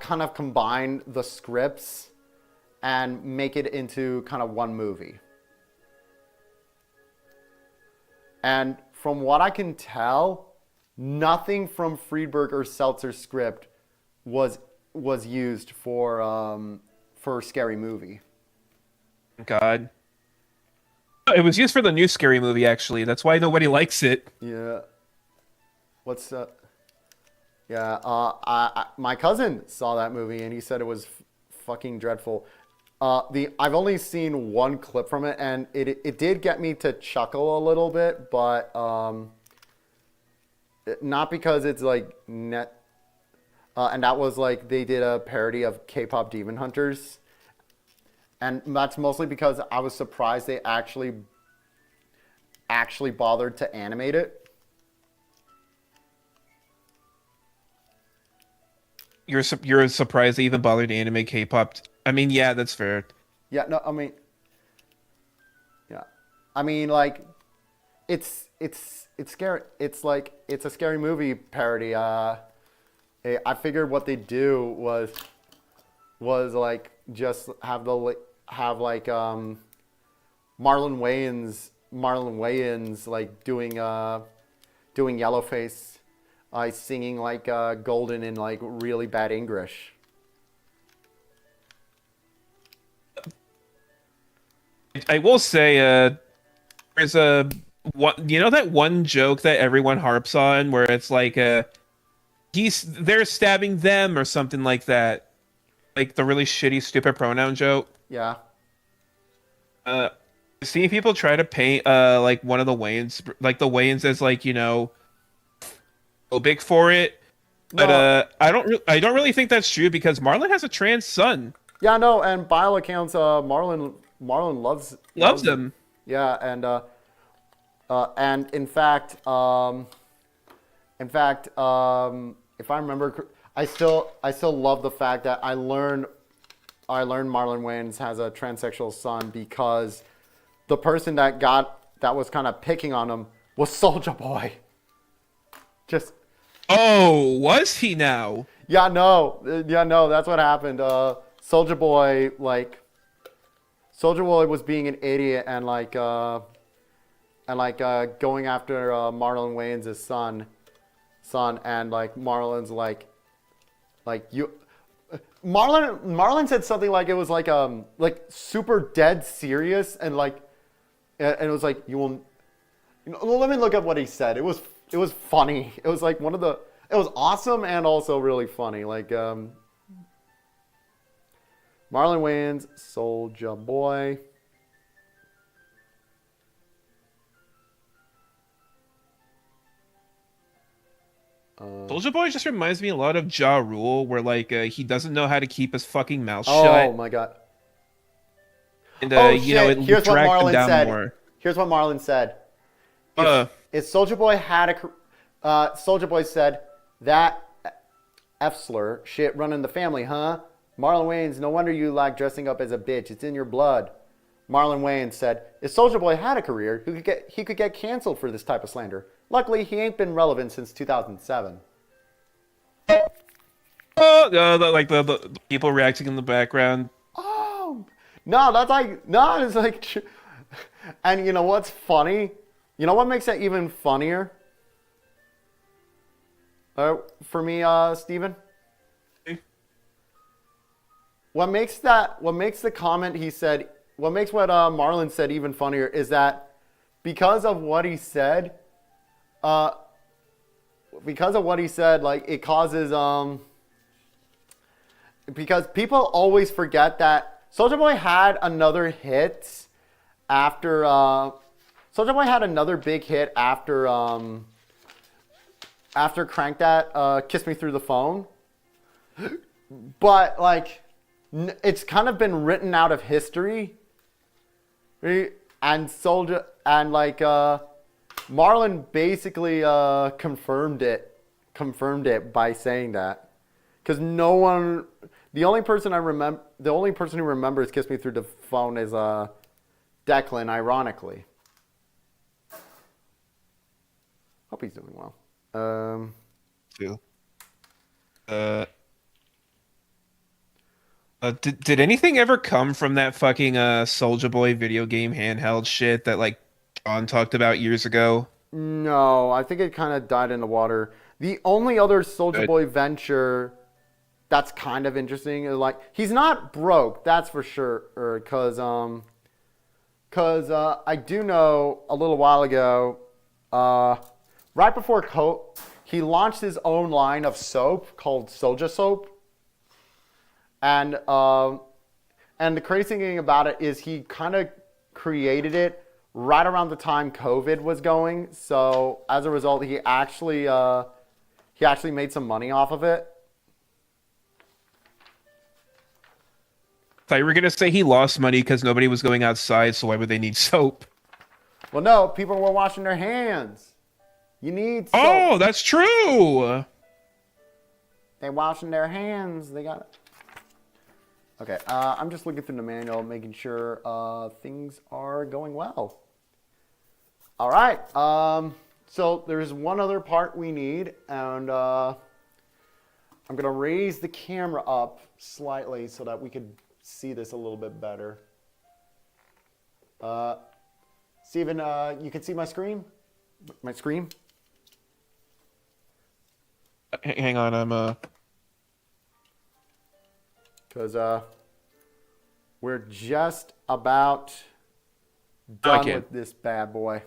kind of combine the scripts and make it into kind of one movie. And from what I can tell, nothing from Friedberg or Seltzer's script was used for Scary Movie. God. It was used for the new Scary Movie, actually. That's why nobody likes it. Yeah. What's that? Yeah. My cousin saw that movie and he said it was fucking dreadful. I've only seen one clip from it, and it did get me to chuckle a little bit, but not because it's like net. And that was like they did a parody of K-pop Demon Hunters, and that's mostly because I was surprised they actually bothered to animate it. You're surprised they even bothered to animate K-pop. I mean, yeah, that's fair. Yeah, no, I mean, yeah, I mean, like, it's scary. It's like it's a scary movie parody. I figured what they do was like just have like Marlon Wayans like doing Yellowface, singing like Golden in like really bad English. I will say, there's a one. You know that one joke that everyone harps on, where it's like, they're stabbing them or something like that, like the really shitty, stupid pronoun joke. Yeah. Seeing people try to paint, like one of the Wayans, like the Wayans as like big for it, but No. I don't really think that's true because Marlon has a trans son. Yeah, no, and by all accounts, Marlon Loves them. Yeah, and in fact, if I remember, I still love the fact that I learned Marlon Wayans has a transsexual son because the person that was kind of picking on him was Soulja Boy. Just. Oh, was he now? Yeah, no, that's what happened. Soulja Boy was being an idiot and going after Marlon Wayans' son, and like Marlon's like you. Marlon said something like it was like super dead serious and it was like you will. Well, let me look up what he said. It was funny. It was like it was awesome and also really funny. Like Marlon Wayans, Soulja Boy. Soulja Boy just reminds me a lot of Ja Rule, where like he doesn't know how to keep his fucking mouth shut. Oh my god. And Shit. it Here's what dragged him Marlon down said. more. Here's what Marlon said. If Soulja Boy had Soulja Boy said that F slur shit running the family, huh? Marlon Wayans, no wonder you like dressing up as a bitch. It's in your blood. Marlon Wayans said, if Soulja Boy had a career, he could get canceled for this type of slander. Luckily, he ain't been relevant since 2007. Like the people reacting in the background. Oh, no, that's like, no, it's like, and you know what's funny? You know what makes that even funnier? For me, Steven? What makes the comment he said, what makes what Marlon said even funnier is that because of what he said, like it causes because people always forget that Soulja Boy had another hit after Soulja Boy had another big hit after Crank That, Kiss Me Through the Phone, but like it's kind of been written out of history, and Marlon basically confirmed it by saying that, because the only person who remembers Kiss Me Through the Phone is Declan, ironically. Hope he's doing well. Too. Did anything ever come from that fucking Soulja Boy video game handheld shit that like John talked about years ago? No, I think it kind of died in the water. The only other Soulja Boy venture that's kind of interesting is like he's not broke, that's for sure. Because I do know a little while ago, right before he launched his own line of soap called Soulja Soap. And And the crazy thing about it is he kind of created it right around the time COVID was going. So as a result, he actually made some money off of it. Thought you were gonna say he lost money because nobody was going outside, so why would they need soap? Well, no, people were washing their hands. You need soap. Oh, that's true. They're washing their hands. They got it. Okay, I'm just looking through the manual, making sure things are going well. All right, so there's one other part we need, and I'm going to raise the camera up slightly so that we could see this a little bit better. Steven, you can see my screen? My screen? Hang on, I'm Because we're just about done with this bad boy.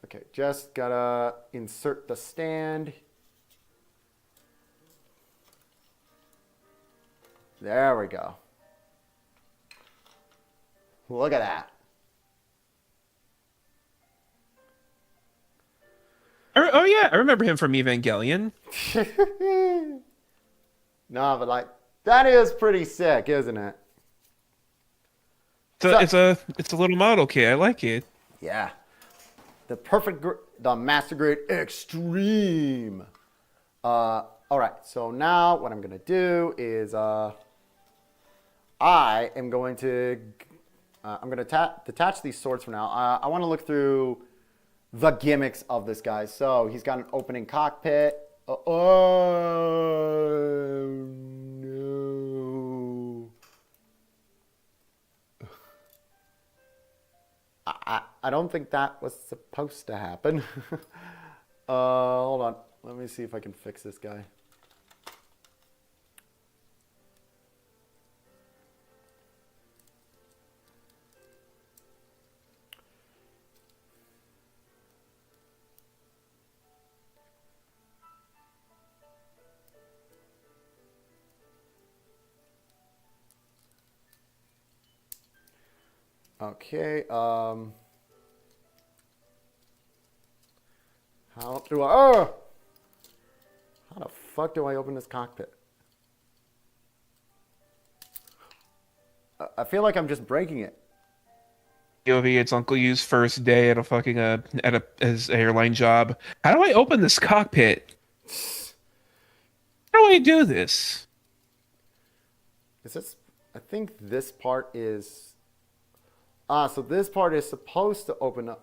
Okay, just gotta insert the stand. There we go. Look at that. Oh yeah, I remember him from Evangelion. No, but like that is pretty sick, isn't it? It's a little model kit. I like it. Yeah. The Master Grade Extreme. All right, so now what I'm gonna do is I am going to detach these swords for now. I want to look through the gimmicks of this guy. So he's got an opening cockpit. Oh no! I don't think that was supposed to happen. Hold on. Let me see if I can fix this guy. Okay, how the fuck do I open this cockpit? I feel like I'm just breaking it. POV, it's Uncle Yu's first day at a fucking his airline job. How do I open this cockpit? How do I do this? Is this? I think this part is. So this part is supposed to open up.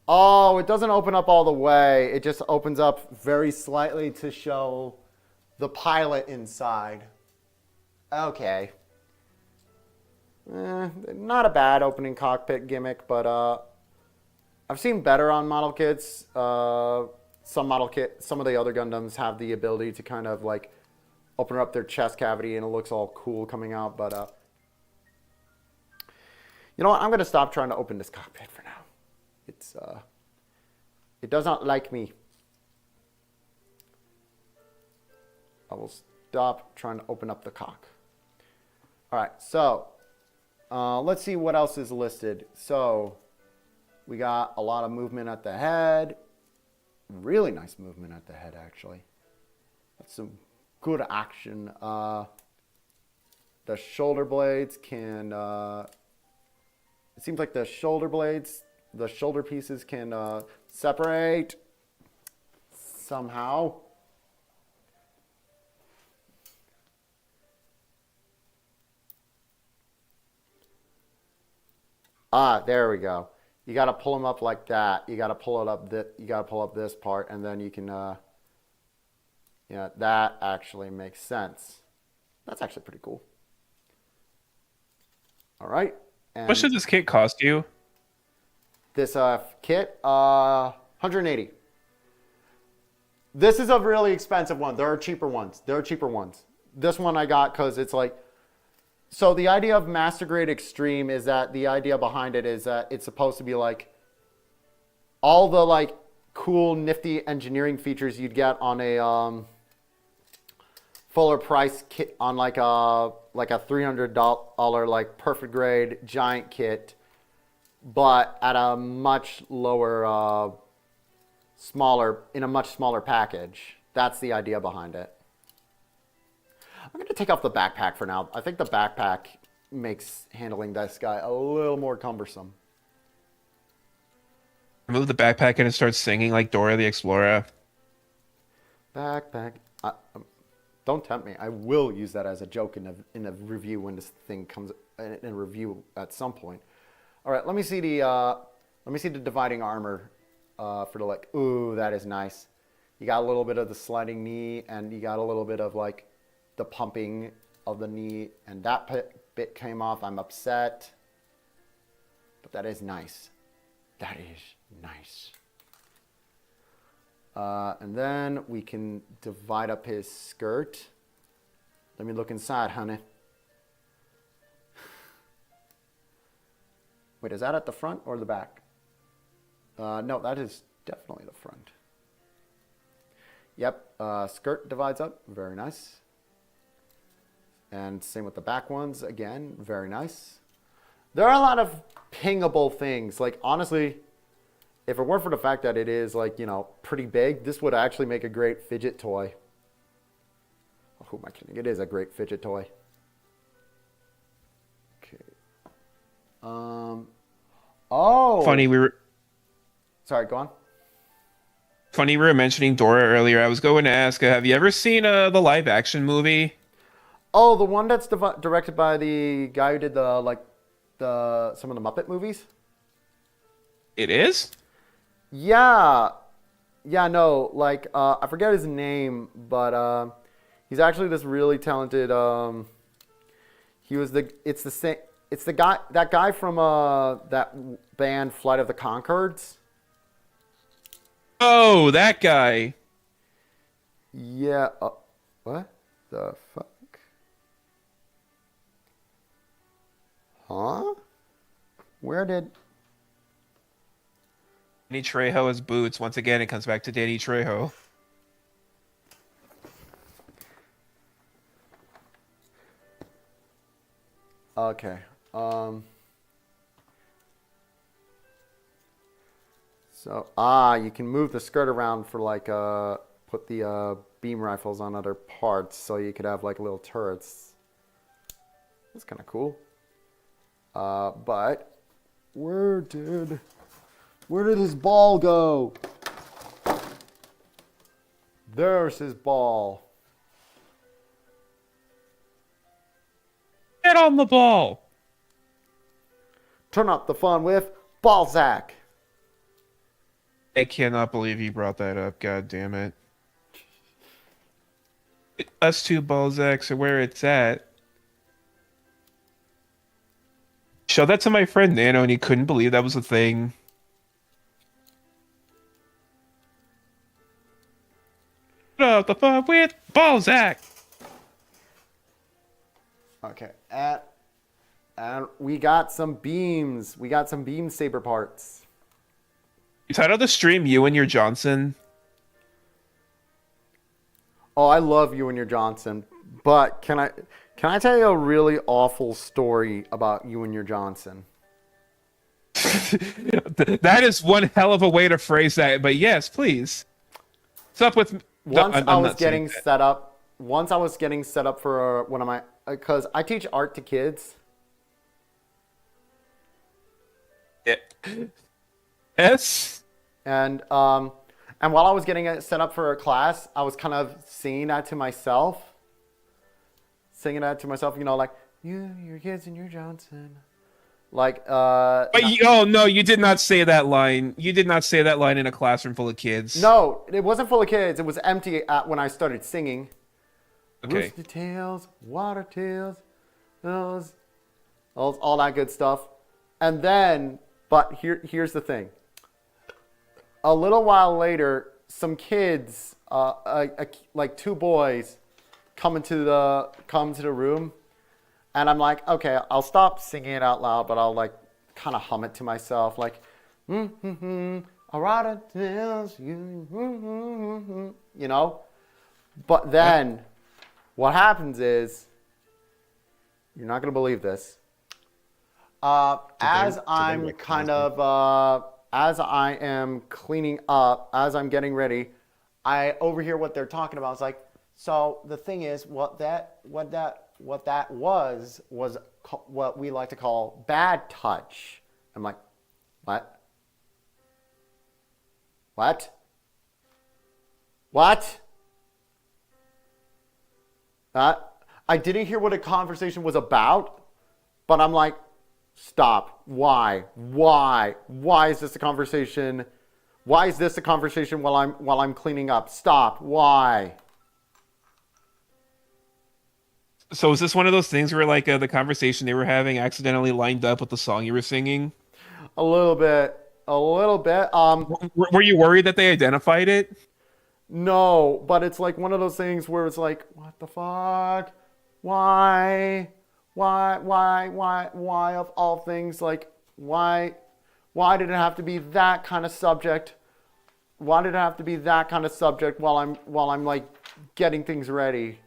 Oh, it doesn't open up all the way. It just opens up very slightly to show the pilot inside. Okay. Not a bad opening cockpit gimmick, but I've seen better on model kits. Some of the other Gundams have the ability to kind of like open up their chest cavity and it looks all cool coming out, but you know what? I'm going to stop trying to open this cockpit for now. It does not like me. I will stop trying to open up the cock. All right, so let's see what else is listed. So we got a lot of movement at the head. Really nice movement at the head, actually. That's some good action. The shoulder blades can... it seems like the shoulder pieces can separate somehow. There we go. You got to pull them up like that. You got to pull it up. You got to pull up this part, and then you can. Yeah, that actually makes sense. That's actually pretty cool. All right. What should this kit cost you? This kit, 180. This is a really expensive one. There are cheaper ones. This one I got because it's like, so the idea of Master Grade Extreme is that the idea behind it is that it's supposed to be like all the like cool, nifty engineering features you'd get on a fuller price kit, on like a $300 like perfect grade giant kit, but at a much lower, in a much smaller package. That's the idea behind it. I'm going to take off the backpack for now. I think the backpack makes handling this guy a little more cumbersome. Remove the backpack and it starts singing like Dora the Explorer. Backpack. Don't tempt me. I will use that as a joke in a review when this thing comes in a review at some point. All right, let me see the dividing armor for the leg. Ooh, that is nice. You got a little bit of the sliding knee, and you got a little bit of like the pumping of the knee, and that bit came off. I'm upset, but that is nice. That is nice. And then we can divide up his skirt. Let me look inside, honey. Wait, is that at the front or the back? No, that is definitely the front. Yep, skirt divides up. Very nice. And same with the back ones. Again, very nice. There are a lot of pingable things. Like, honestly, if it weren't for the fact that it is, like, you know, pretty big, this would actually make a great fidget toy. Oh, who am I kidding? It is a great fidget toy. Okay. Oh. Funny, Sorry, go on. Funny, we were mentioning Dora earlier. I was going to ask, have you ever seen the live action movie? Oh, the one that's directed by the guy who did some of the Muppet movies? It is? Yeah. Yeah, no, like, I forget his name, but he's actually this really talented, it's that guy from that band Flight of the Conchords. Oh, that guy. Yeah, what the fuck? Huh? Where did... Danny Trejo as Boots. Once again, it comes back to Danny Trejo. Okay. So, you can move the skirt around for like, put the beam rifles on other parts, so you could have like little turrets. That's kind of cool. But where did his ball go? There's his ball. Get on the ball. Turn up the fun with Balzac. I cannot believe you brought that up. God damn it. Us two Balzacs are where it's at. Showed that to my friend Nano, and he couldn't believe that was a thing. Turn up the fun with Balzac. Okay, and we got some beams. We got some beam saber parts. You titled the stream "You and Your Johnson." Oh, I love you and your Johnson, but can I tell you a really awful story about you and your Johnson? That is one hell of a way to phrase that, but yes, please. What's up with... Once I was getting set up for one of my... Because I teach art to kids. Yeah. Yes? And while I was getting it set up for a class, I was kind of singing that to myself. You know, like, you, your kids, and your Johnson. Like, But oh, no, you did not say that line. You did not say that line in a classroom full of kids. No, it wasn't full of kids. It was empty when I started singing. Okay. Rooster tails, water tails, all that good stuff. And then, but here's the thing. A little while later, some kids, like two boys, come to the room, and I'm like, okay, I'll stop singing it out loud, but I'll like kind of hum it to myself, like, I rather tell you, you know. But then, what happens is, you're not gonna believe this. As I'm kind of, as I am cleaning up, as I'm getting ready, I overhear what they're talking about. It's like, so the thing is, what that was what we like to call bad touch. I'm like, what? What? What? I didn't hear what a conversation was about, but I'm like, stop. Why? Why is this a conversation? Why is this a conversation while I'm cleaning up? Stop. Why? So is this one of those things where like the conversation they were having accidentally lined up with the song you were singing? A little bit. A little bit. Were you worried that they identified it? No, but it's like one of those things where it's like, what the fuck? Why? Why of all things? Like, why did it have to be that kind of subject? Why did it have to be that kind of subject while I'm like getting things ready?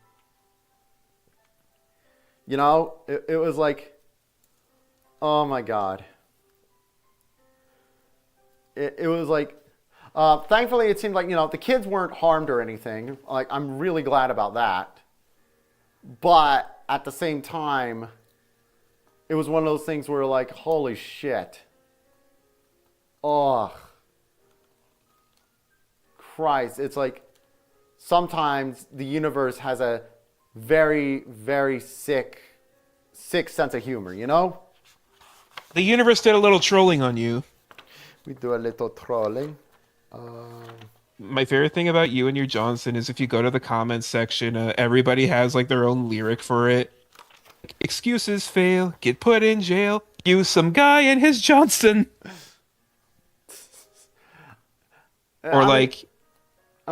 You know, it was like, oh my God. It was like, thankfully it seemed like, you know, the kids weren't harmed or anything. Like, I'm really glad about that. But at the same time, it was one of those things where like, holy shit. Ugh. Christ. It's like, sometimes the universe has a very, very sick sense of humor, you know? The universe did a little trolling on you. We do a little trolling. My favorite thing about you and your Johnson is if you go to the comments section, everybody has like their own lyric for it. Excuses fail, get put in jail, use some guy and his Johnson. Or like,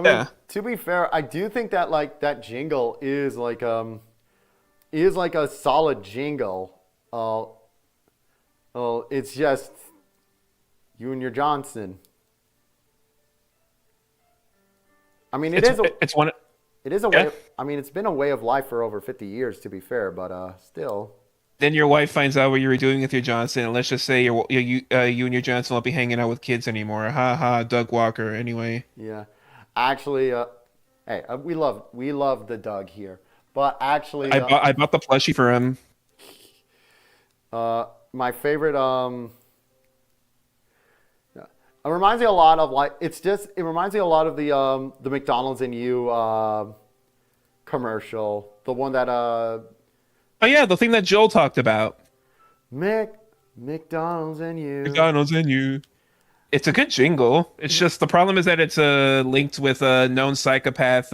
yeah. To be fair, I do think that like that jingle is like a solid jingle. It's just you and your Johnson. I mean, it's one. It is a way. I mean, it's been a way of life for over 50 years, to be fair, but still. Then your wife finds out what you were doing with your Johnson, and let's just say you and your Johnson won't be hanging out with kids anymore. Ha ha, Doug Walker. Anyway. Yeah, actually, hey, we love the Doug here, but actually, I bought the plushie for him. My favorite, it reminds me a lot of like it reminds me a lot of the McDonald's and You commercial, the one that Oh yeah, the thing that Joel talked about. McDonald's and You. McDonald's and You. It's a good jingle. It's just the problem is that it's linked with a known psychopath,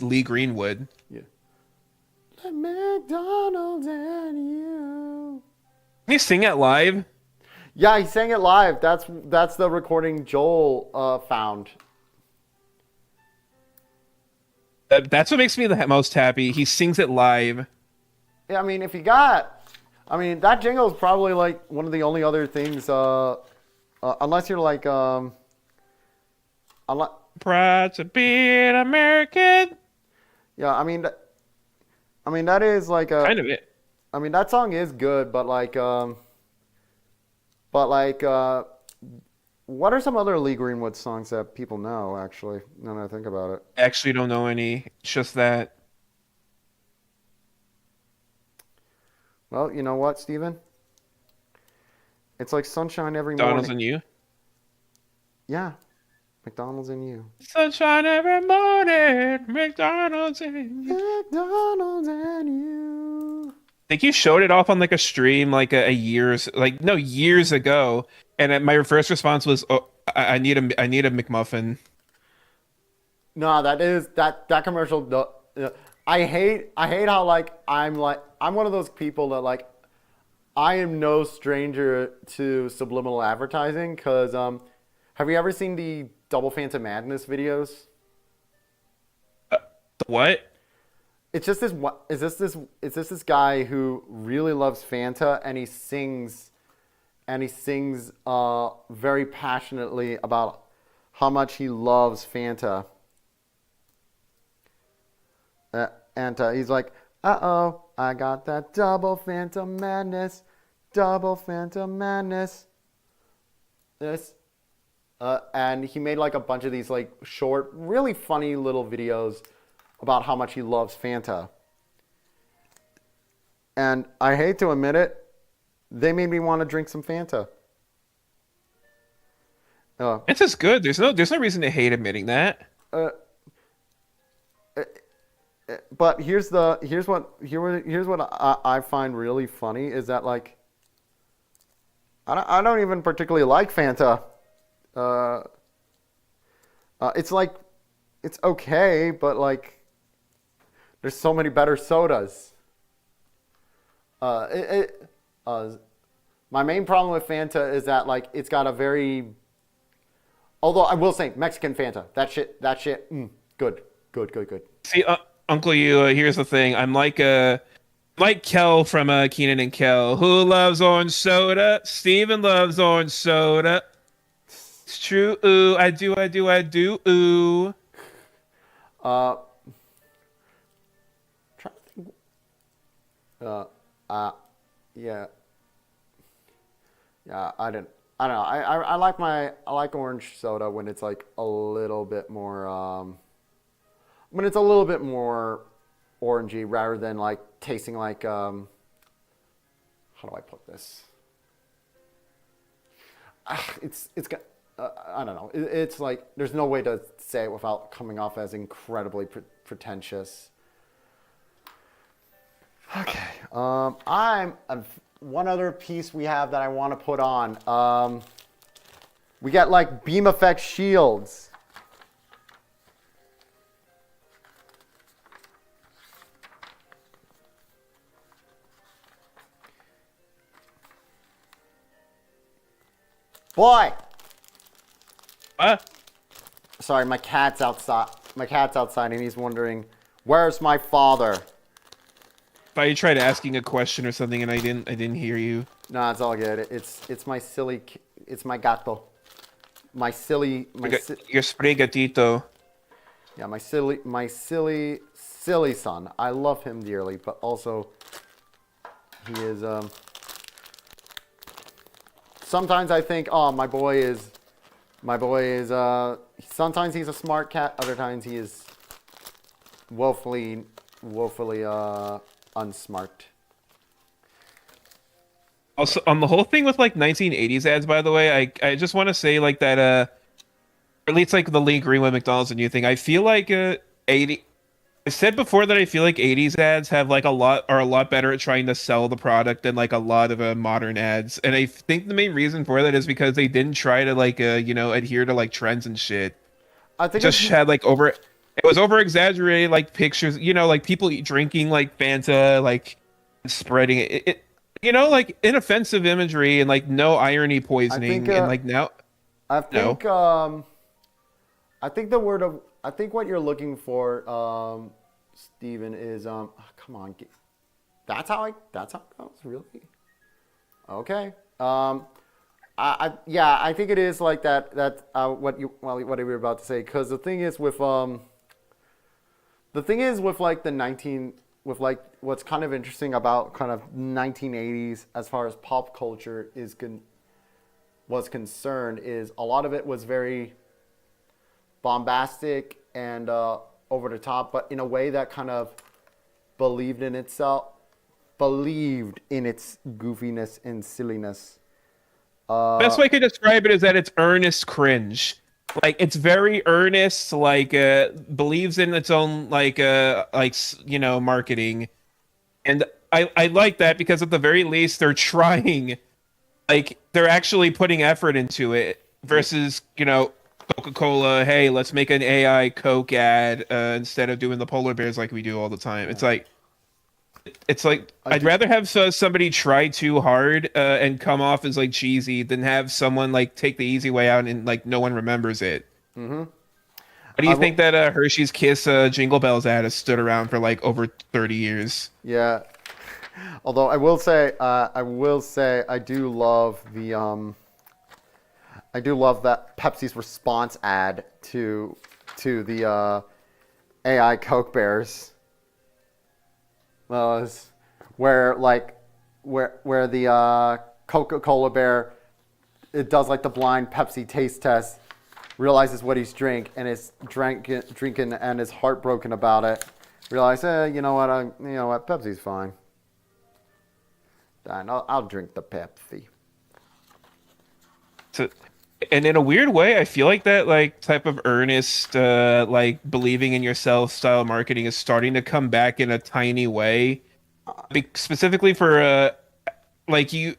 Lee Greenwood. Yeah. McDonald's and You. Can you sing it live? Yeah, he sang it live. That's the recording Joel found. That's what makes me the most happy. He sings it live. Yeah, I mean, that jingle is probably like one of the only other things, unless you're like, proud to be an American. Yeah, I mean, that is like a kind of it. I mean, that song is good, but like, what are some other Lee Greenwood songs that people know? Actually, now that I think about it, actually don't know any. It's just that. Well, you know what, Steven? It's like sunshine every morning. McDonald's and You? Yeah. McDonald's and You. Sunshine every morning. McDonald's and You. McDonald's and You. I think you showed it off on like a stream like years ago. And my first response was, "Oh, I need a McMuffin." No, that commercial. I hate how like I'm one of those people that like I am no stranger to subliminal advertising because have you ever seen the Double Phantom Madness videos? What? It's just this guy who really loves Fanta and he sings very passionately about how much he loves Fanta. And he's like, uh-oh, I got that double Fanta madness. Double Fanta madness. This. And he made like a bunch of these like short, really funny little videos about how much he loves Fanta. And I hate to admit it, they made me want to drink some Fanta. It's just good. There's no reason to hate admitting that. But here's what I find really funny is that like I don't even particularly like Fanta. It's like it's okay, but like there's so many better sodas. My main problem with Fanta is that like it's got a very, although I will say Mexican Fanta, that shit, good. See, Uncle you, here's the thing. I'm like Kel from Keenan and Kel. Who loves orange soda? Steven loves orange soda. It's true. Ooh, I do. Ooh. Trying to think. Yeah. I don't know. I like orange soda when it's like a little bit more when it's a little bit more orangey rather than like tasting like how do I put this? It's got I don't know. It's like there's no way to say it without coming off as incredibly pretentious. Okay. One other piece we have that I want to put on. We got like beam effect shields. Boy. What? Sorry, my cat's outside. My cat's outside, and he's wondering, "Where's my father?" Thought you tried asking a question or something, and I didn't hear you. No, it's all good. It's my silly. It's my gato. My silly. Your spray gatito. Yeah, my silly son. I love him dearly, but also he is. Sometimes I think, oh, my boy is. Sometimes he's a smart cat. Other times he is woefully unsmart. Also, on the whole thing with like 1980s ads, by the way, I just want to say like that, or at least like the Lee Greenwood McDonald's and new thing. I feel like 80. I said before that I feel like 80s ads have like a lot better at trying to sell the product than like a lot of modern ads. And I think the main reason for that is because they didn't try to like adhere to like trends and shit. I think just had like it was over exaggerated like pictures, like people drinking like Fanta, like spreading it like inoffensive imagery and like no irony poisoning and like now I think I think what you're looking for, Steven, is come on, that's how it goes, really? Okay. I think it is like that. What you were about to say, because the thing is with what's kind of interesting about kind of 1980s as far as pop culture was concerned is a lot of it was very bombastic and over the top, but in a way that kind of believed in its goofiness and silliness. Best way I could describe it is that it's earnest cringe. Like it's very earnest, like believes in its own marketing, and I like that because at the very least they're trying, like they're actually putting effort into it versus Coca-Cola, hey, let's make an AI Coke ad instead of doing the polar bears like we do all the time. It's like I'd rather have somebody try too hard and come off as like cheesy than have someone like take the easy way out and like no one remembers it. Mm-hmm. Why do you think that Hershey's Kiss Jingle Bells ad has stood around for like over 30 years? Yeah. Although I will say I do love the I do love that Pepsi's response ad to the AI Coke Bears was where the Coca-Cola bear, it does like the blind Pepsi taste test, realizes what he's drinking and is heartbroken about it. Realize, you know what, Pepsi's fine. Fine, I'll drink the Pepsi. So, and in a weird way, I feel like that like type of earnest, like believing in yourself style marketing is starting to come back in a tiny way. Specifically for like you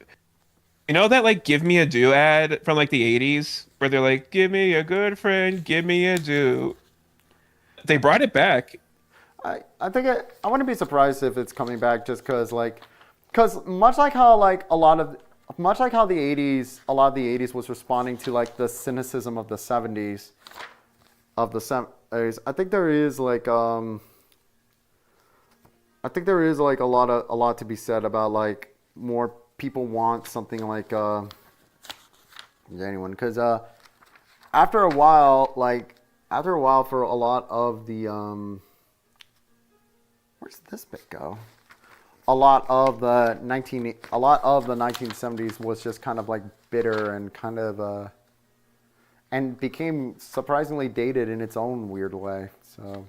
know that like "Give Me a Do" ad from like the '80s, where they're like, "Give me a good friend, give me a do." They brought it back. I think I wouldn't be surprised if it's coming back just because much like how a lot of the 80s, a lot of the 80s was responding to like the cynicism of the 70s, I think there is like a lot to be said about like more people want something like anyone, because after a while for a lot of the where's this bit go? A lot of the 1970s was just kind of like bitter and kind of and became surprisingly dated in its own weird way. So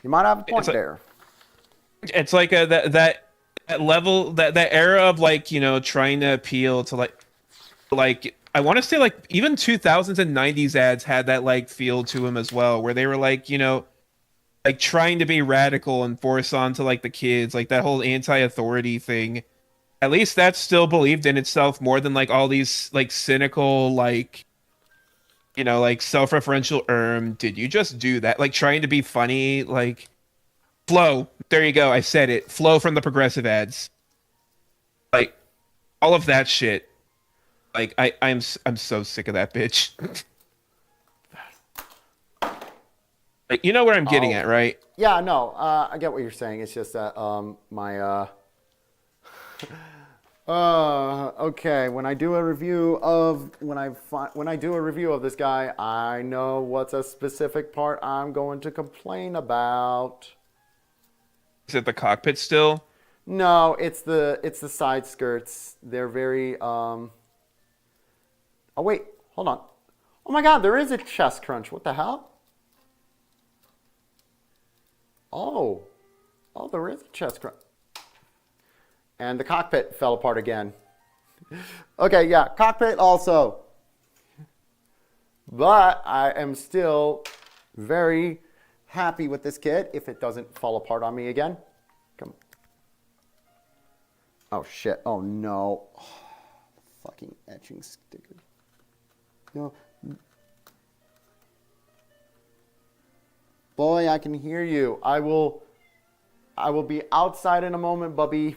you might have a point there. It's like that level, that era of like, you know, trying to appeal to like I want to say like even 2000s and 90s ads had that like feel to them as well, where they were like, you know, like trying to be radical and force onto like the kids, like that whole anti-authority thing. At least that's still believed in itself more than like all these like cynical, like, you know, like self-referential did you just do that, like trying to be funny, like Flow, there you go, I said it, Flow from the progressive ads, like all of that shit. Like I'm so sick of that bitch. Like, you know where I'm getting at, right? Yeah, no, I get what you're saying. It's just that okay. When I do a review of this guy, I know what's a specific part I'm going to complain about. Is it the cockpit still? No, it's the side skirts. They're very Oh wait, hold on. Oh my God, there is a chest crunch. What the hell? Oh, there is a chest crunch. And the cockpit fell apart again. Okay, yeah, cockpit also. But I am still very happy with this kit if it doesn't fall apart on me again. Come. Oh shit, oh no. Oh, fucking etching sticker. No. Boy, I can hear you. I will be outside in a moment, Bubby.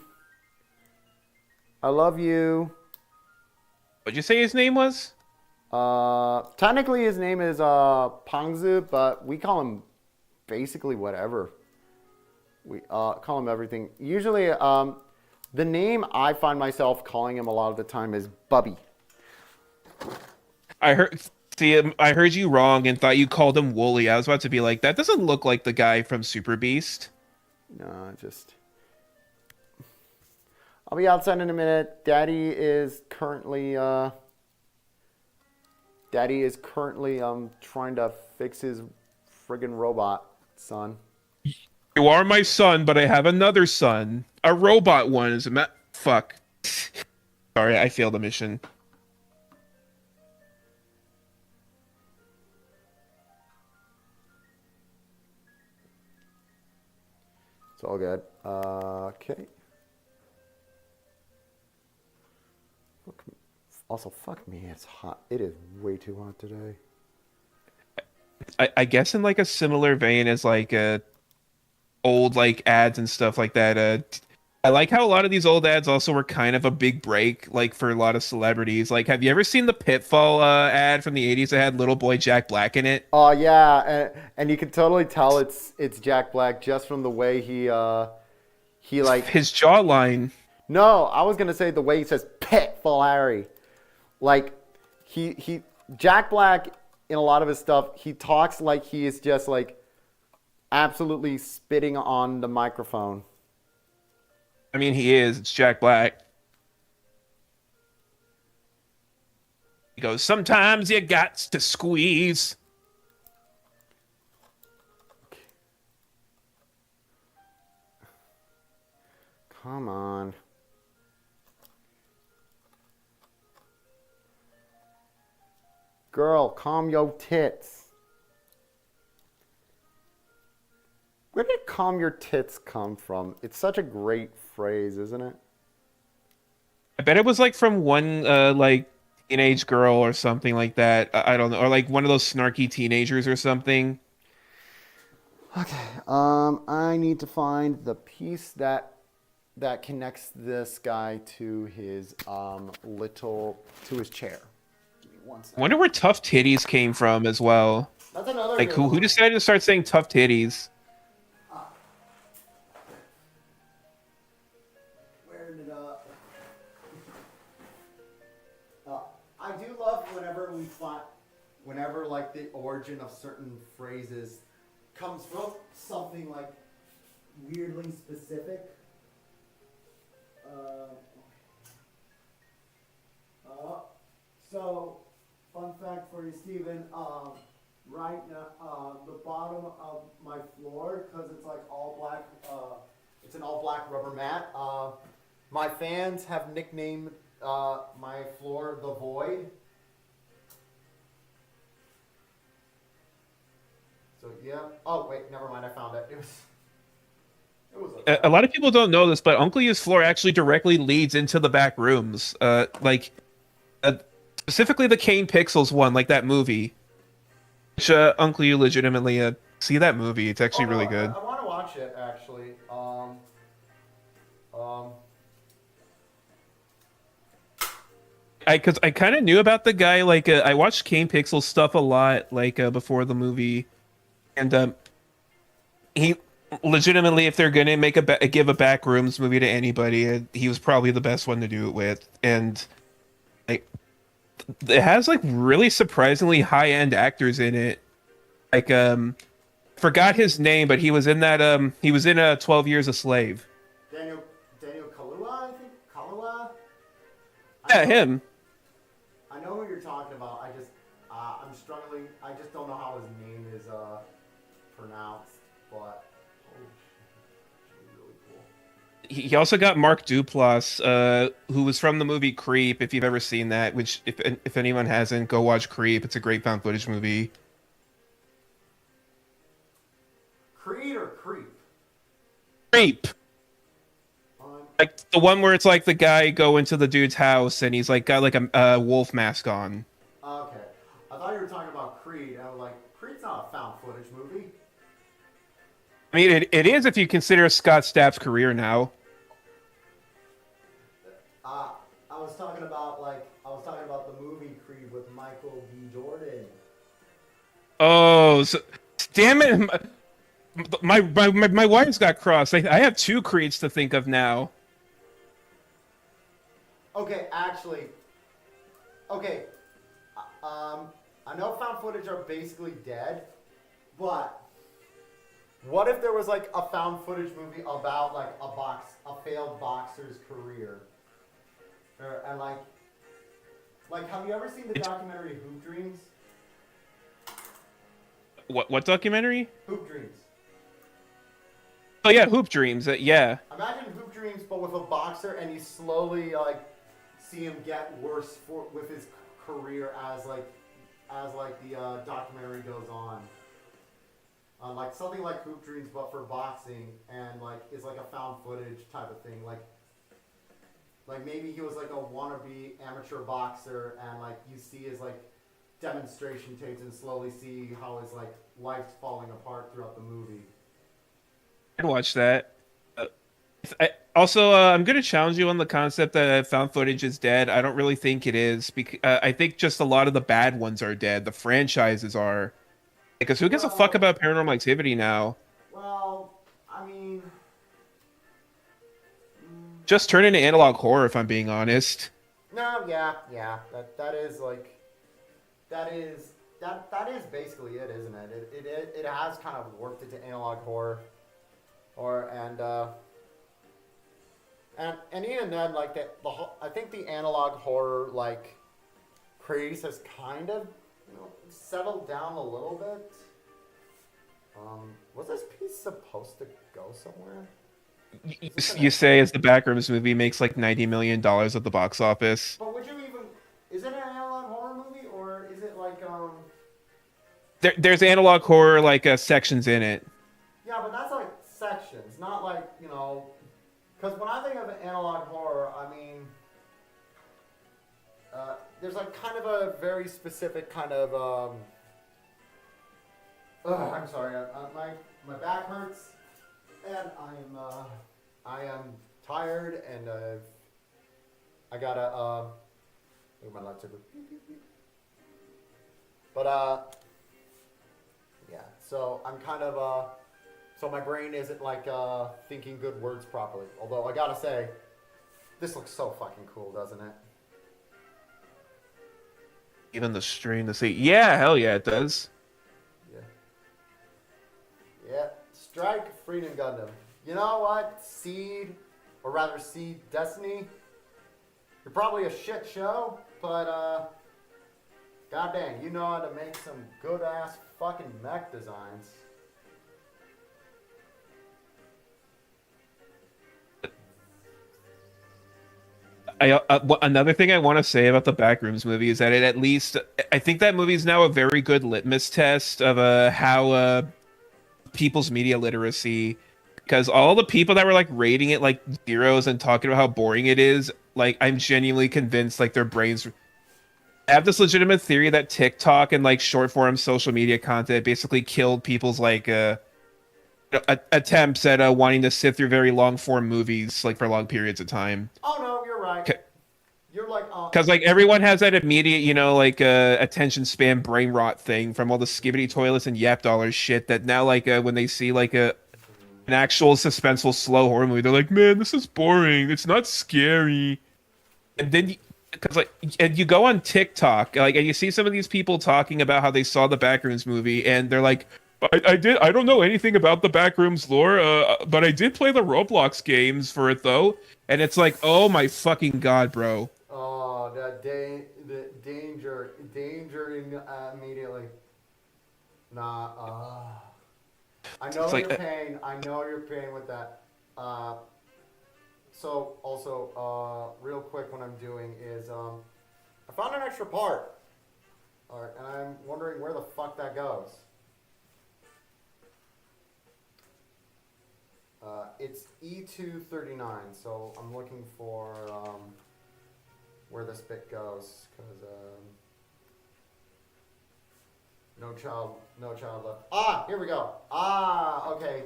I love you. What'd you say his name was? Technically his name is Pangzu, but we call him basically whatever. We call him everything. Usually the name I find myself calling him a lot of the time is Bubby. I heard you wrong and thought you called him Wooly. I was about to be like, that doesn't look like the guy from Super Beast. No, just... I'll be outside in a minute. Daddy is currently trying to fix his friggin' robot, son. You are my son, but I have another son. A robot one. Fuck. Sorry, I failed the mission. It's all good. Okay. Also, fuck me, it's hot. It is way too hot today. I guess in like a similar vein as like old like ads and stuff like that. I like how a lot of these old ads also were kind of a big break, like for a lot of celebrities. Like, have you ever seen the Pitfall ad from the '80s that had little boy Jack Black in it? Oh yeah, and you can totally tell it's Jack Black just from the way he like his jawline. No, I was gonna say the way he says Pitfall Harry, like he Jack Black in a lot of his stuff, he talks like he is just like absolutely spitting on the microphone. I mean, he is. It's Jack Black. He goes, sometimes you got to squeeze. Come on. Girl, calm your tits. Where did calm your tits come from? It's such a great phrase, isn't it? I bet it was like from one like teenage girl or something like that. I don't know, or like one of those snarky teenagers or something. Okay. I need to find the piece that connects this guy to his to his chair. Give me one I second. wonder where tough titties came from as well. That's another Like good who one. decided to start saying tough titties? Where did I do love whenever like the origin of certain phrases comes from something like weirdly specific. So, fun fact for you, Steven. Right now, the bottom of my floor, because it's like all black. It's an all black rubber mat. My fans have nicknamed my floor the Void. So yeah. Oh wait, never mind. I found it. It was. A lot of people don't know this, but Uncle Yu's floor actually directly leads into the back rooms. Specifically the Kane Pixels one, like that movie. Which Uncle Yu legitimately see that movie. It's actually really good. I want to watch it actually. Because I kind of knew about the guy. Like I watched Kane Pixels stuff a lot, like before the movie, and he legitimately, if they're gonna make give a backrooms movie to anybody, he was probably the best one to do it with. And like, it has like really surprisingly high end actors in it. Like forgot his name, but he was in that he was in 12 Years a Slave. Daniel Kaluuya, I think. Kaluuya. Yeah, him. I know who you're talking about. I just I'm struggling. I just don't know how his name is pronounced, but. He also got Mark Duplass, who was from the movie Creep, if you've ever seen that, which, if anyone hasn't, go watch Creep. It's a great found footage movie. Creed or Creep? Creep! Like, the one where it's like the guy go into the dude's house and he's like got like a wolf mask on. Okay. I thought you were talking about Creed. I was like, Creed's not a found footage movie. I mean, it is if you consider Scott Stapp's career now. I was talking about the movie Creed with Michael B. Jordan. Oh, so, damn it! My wires got crossed. I have two Creeds to think of now. Okay, actually. Okay. I know found footage are basically dead, but what if there was like a found footage movie about like a failed boxer's career? And like, have you ever seen the documentary Hoop Dreams? What documentary? Hoop Dreams. Oh yeah, Hoop Dreams. Yeah. Imagine Hoop Dreams, but with a boxer, and you slowly like see him get worse with his career as the documentary goes on. Like something like Hoop Dreams, but for boxing, and like is like a found footage type of thing. Like maybe he was like a wannabe amateur boxer, and like you see his like demonstration tapes and slowly see how his like life's falling apart throughout the movie. I'd watch that. I'm going to challenge you on the concept that found footage is dead. I don't really think it is. I think just a lot of the bad ones are dead. The franchises are. Because who gives a fuck about Paranormal Activity now? Well, I mean... Just turn into analog horror, if I'm being honest. No, yeah. That is like... that is basically it, isn't it? It has kind of worked into analog horror, and even then, like I think the analog horror like craze has kind of settled down a little bit. Was this piece supposed to go somewhere? You say as the Backrooms movie makes like $90 million at the box office. But would you even? Is it an analog horror movie or is it like There's analog horror like sections in it. Yeah, but that's like sections, not like because when I think of analog horror, I mean, there's like kind of a very specific kind of. I'm sorry, my back hurts, and I am tired, and I gotta look at my lightsaber. But yeah. So I'm kind of so my brain isn't like thinking good words properly. Although I gotta say, this looks so fucking cool, doesn't it? Even the stream to see, yeah, hell yeah, it does. Yeah. Yeah. Strike Freedom Gundam. You know what? Seed, or rather Seed Destiny. You're probably a shit show, but god dang, you know how to make some good ass fucking mech designs. Another thing I want to say about the Backrooms movie is that it at least I think that movie is now a very good litmus test of how people's media literacy, because all the people that were like rating it like zeros and talking about how boring it is, like I'm genuinely convinced like their brains have this legitimate theory that TikTok and like short form social media content basically killed people's like attempts at wanting to sit through very long form movies like for long periods of time. Oh no, you're right. You're like, because like everyone has that immediate, like attention span brain rot thing from all the skibbity toilets and yap dollars shit that now like when they see like an actual suspenseful slow horror movie, they're like, man, this is boring. It's not scary. And then because like, and you go on TikTok, like, and you see some of these people talking about how they saw the Backrooms movie, and they're like, I don't know anything about the Backrooms lore, but I did play the Roblox games for it though, and it's like, oh my fucking god, bro. Oh, the danger immediately. Nah, I know your pain. I know your pain with that. So also, real quick, what I'm doing is I found an extra part. Alright, and I'm wondering where the fuck that goes. It's E239, so I'm looking for where this bit goes, because no child left. Ah, here we go. Ah, okay,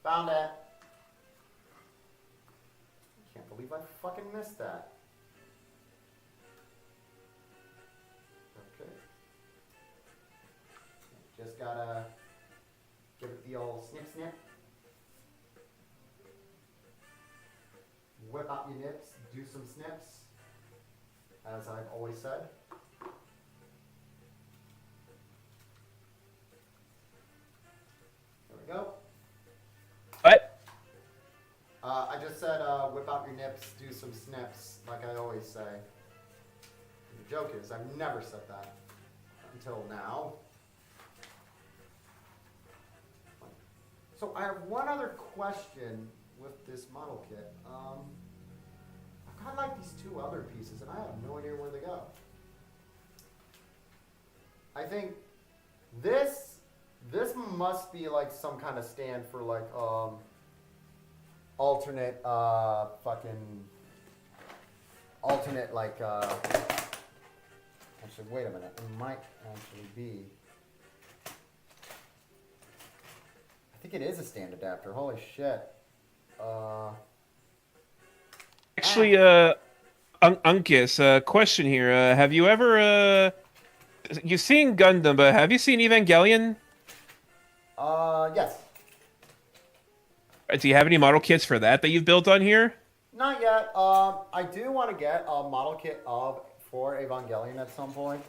found it. Can't believe I fucking missed that. Okay. Just gotta give it the old snip snip. Whip out your nips, do some snips, as I've always said. There we go. What? I just said whip out your nips, do some snips, like I always say. The joke is, I've never said that until now. So I have one other question with this model kit. I kind of like these two other pieces, and I have no idea where they go. I think this must be like some kind of stand for like alternate like actually wait a minute, it might actually be. I think it is a stand adapter. Holy shit. Actually, Uncas, question here. Have you ever, you've seen Gundam, but have you seen Evangelion? Yes. Do you have any model kits for that you've built on here? Not yet. I do want to get a model kit for Evangelion at some point.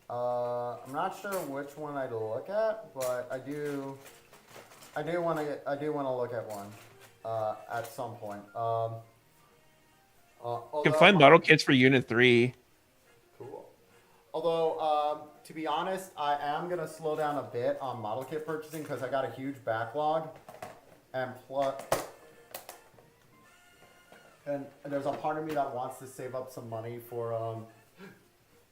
I'm not sure which one I'd look at, but I do want to look at one at some point. You can Although find model kits for Unit 3. cool. Although, to be honest, I am gonna slow down a bit on model kit purchasing because I got a huge backlog, and there's a part of me that wants to save up some money for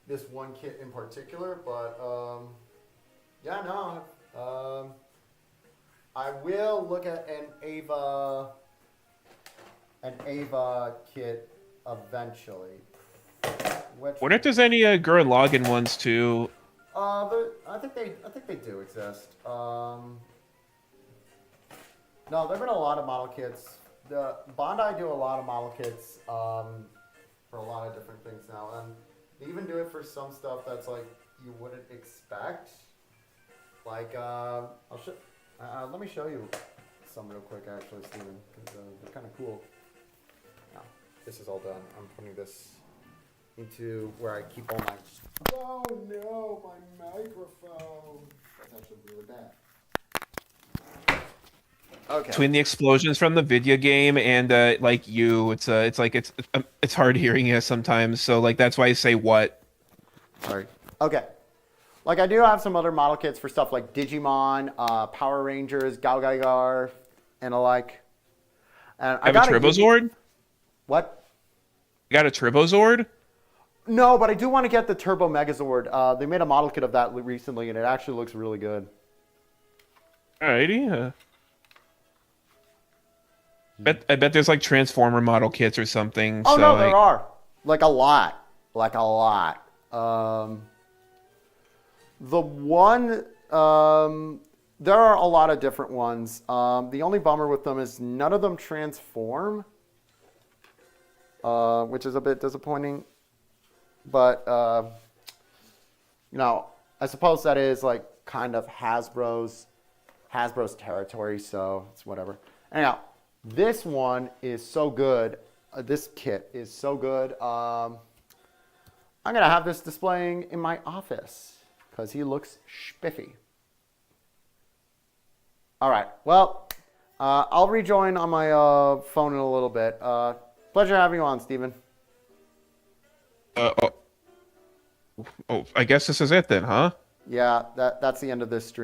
this one kit in particular. But yeah, no, I will look at an Ava kit eventually. Wonder if there's any Gurren Lagann ones too. I think they do exist. No, there've been a lot of model kits. The Bandai do a lot of model kits for a lot of different things now, and they even do it for some stuff that's like you wouldn't expect. Like let me show you some real quick, actually, Steven, because they're kind of cool. Now, this is all done. I'm putting this into where I keep all my. Oh no, my microphone. That's actually really bad. Okay. Between the explosions from the video game and like you, it's hard hearing you sometimes. So like that's why I say what. Sorry. Okay. Like I do have some other model kits for stuff like Digimon, Power Rangers, Galgaigar, and alike. And I got a Turbozord? What? You got a Turbozord? No, but I do want to get the Turbo Megazord. They made a model kit of that recently, and it actually looks really good. Alrighty. I bet there's like Transformer model kits or something. Oh so, no, like... there are like a lot. The one, there are a lot of different ones. The only bummer with them is none of them transform, which is a bit disappointing. But, you know, I suppose that is like kind of Hasbro's territory, so it's whatever. Anyhow, this one is so good. This kit is so good. I'm going to have this displaying in my office because he looks spiffy. All right. Well, I'll rejoin on my phone in a little bit. Pleasure having you on, Steven. I guess this is it then, huh? Yeah, that's the end of this stream.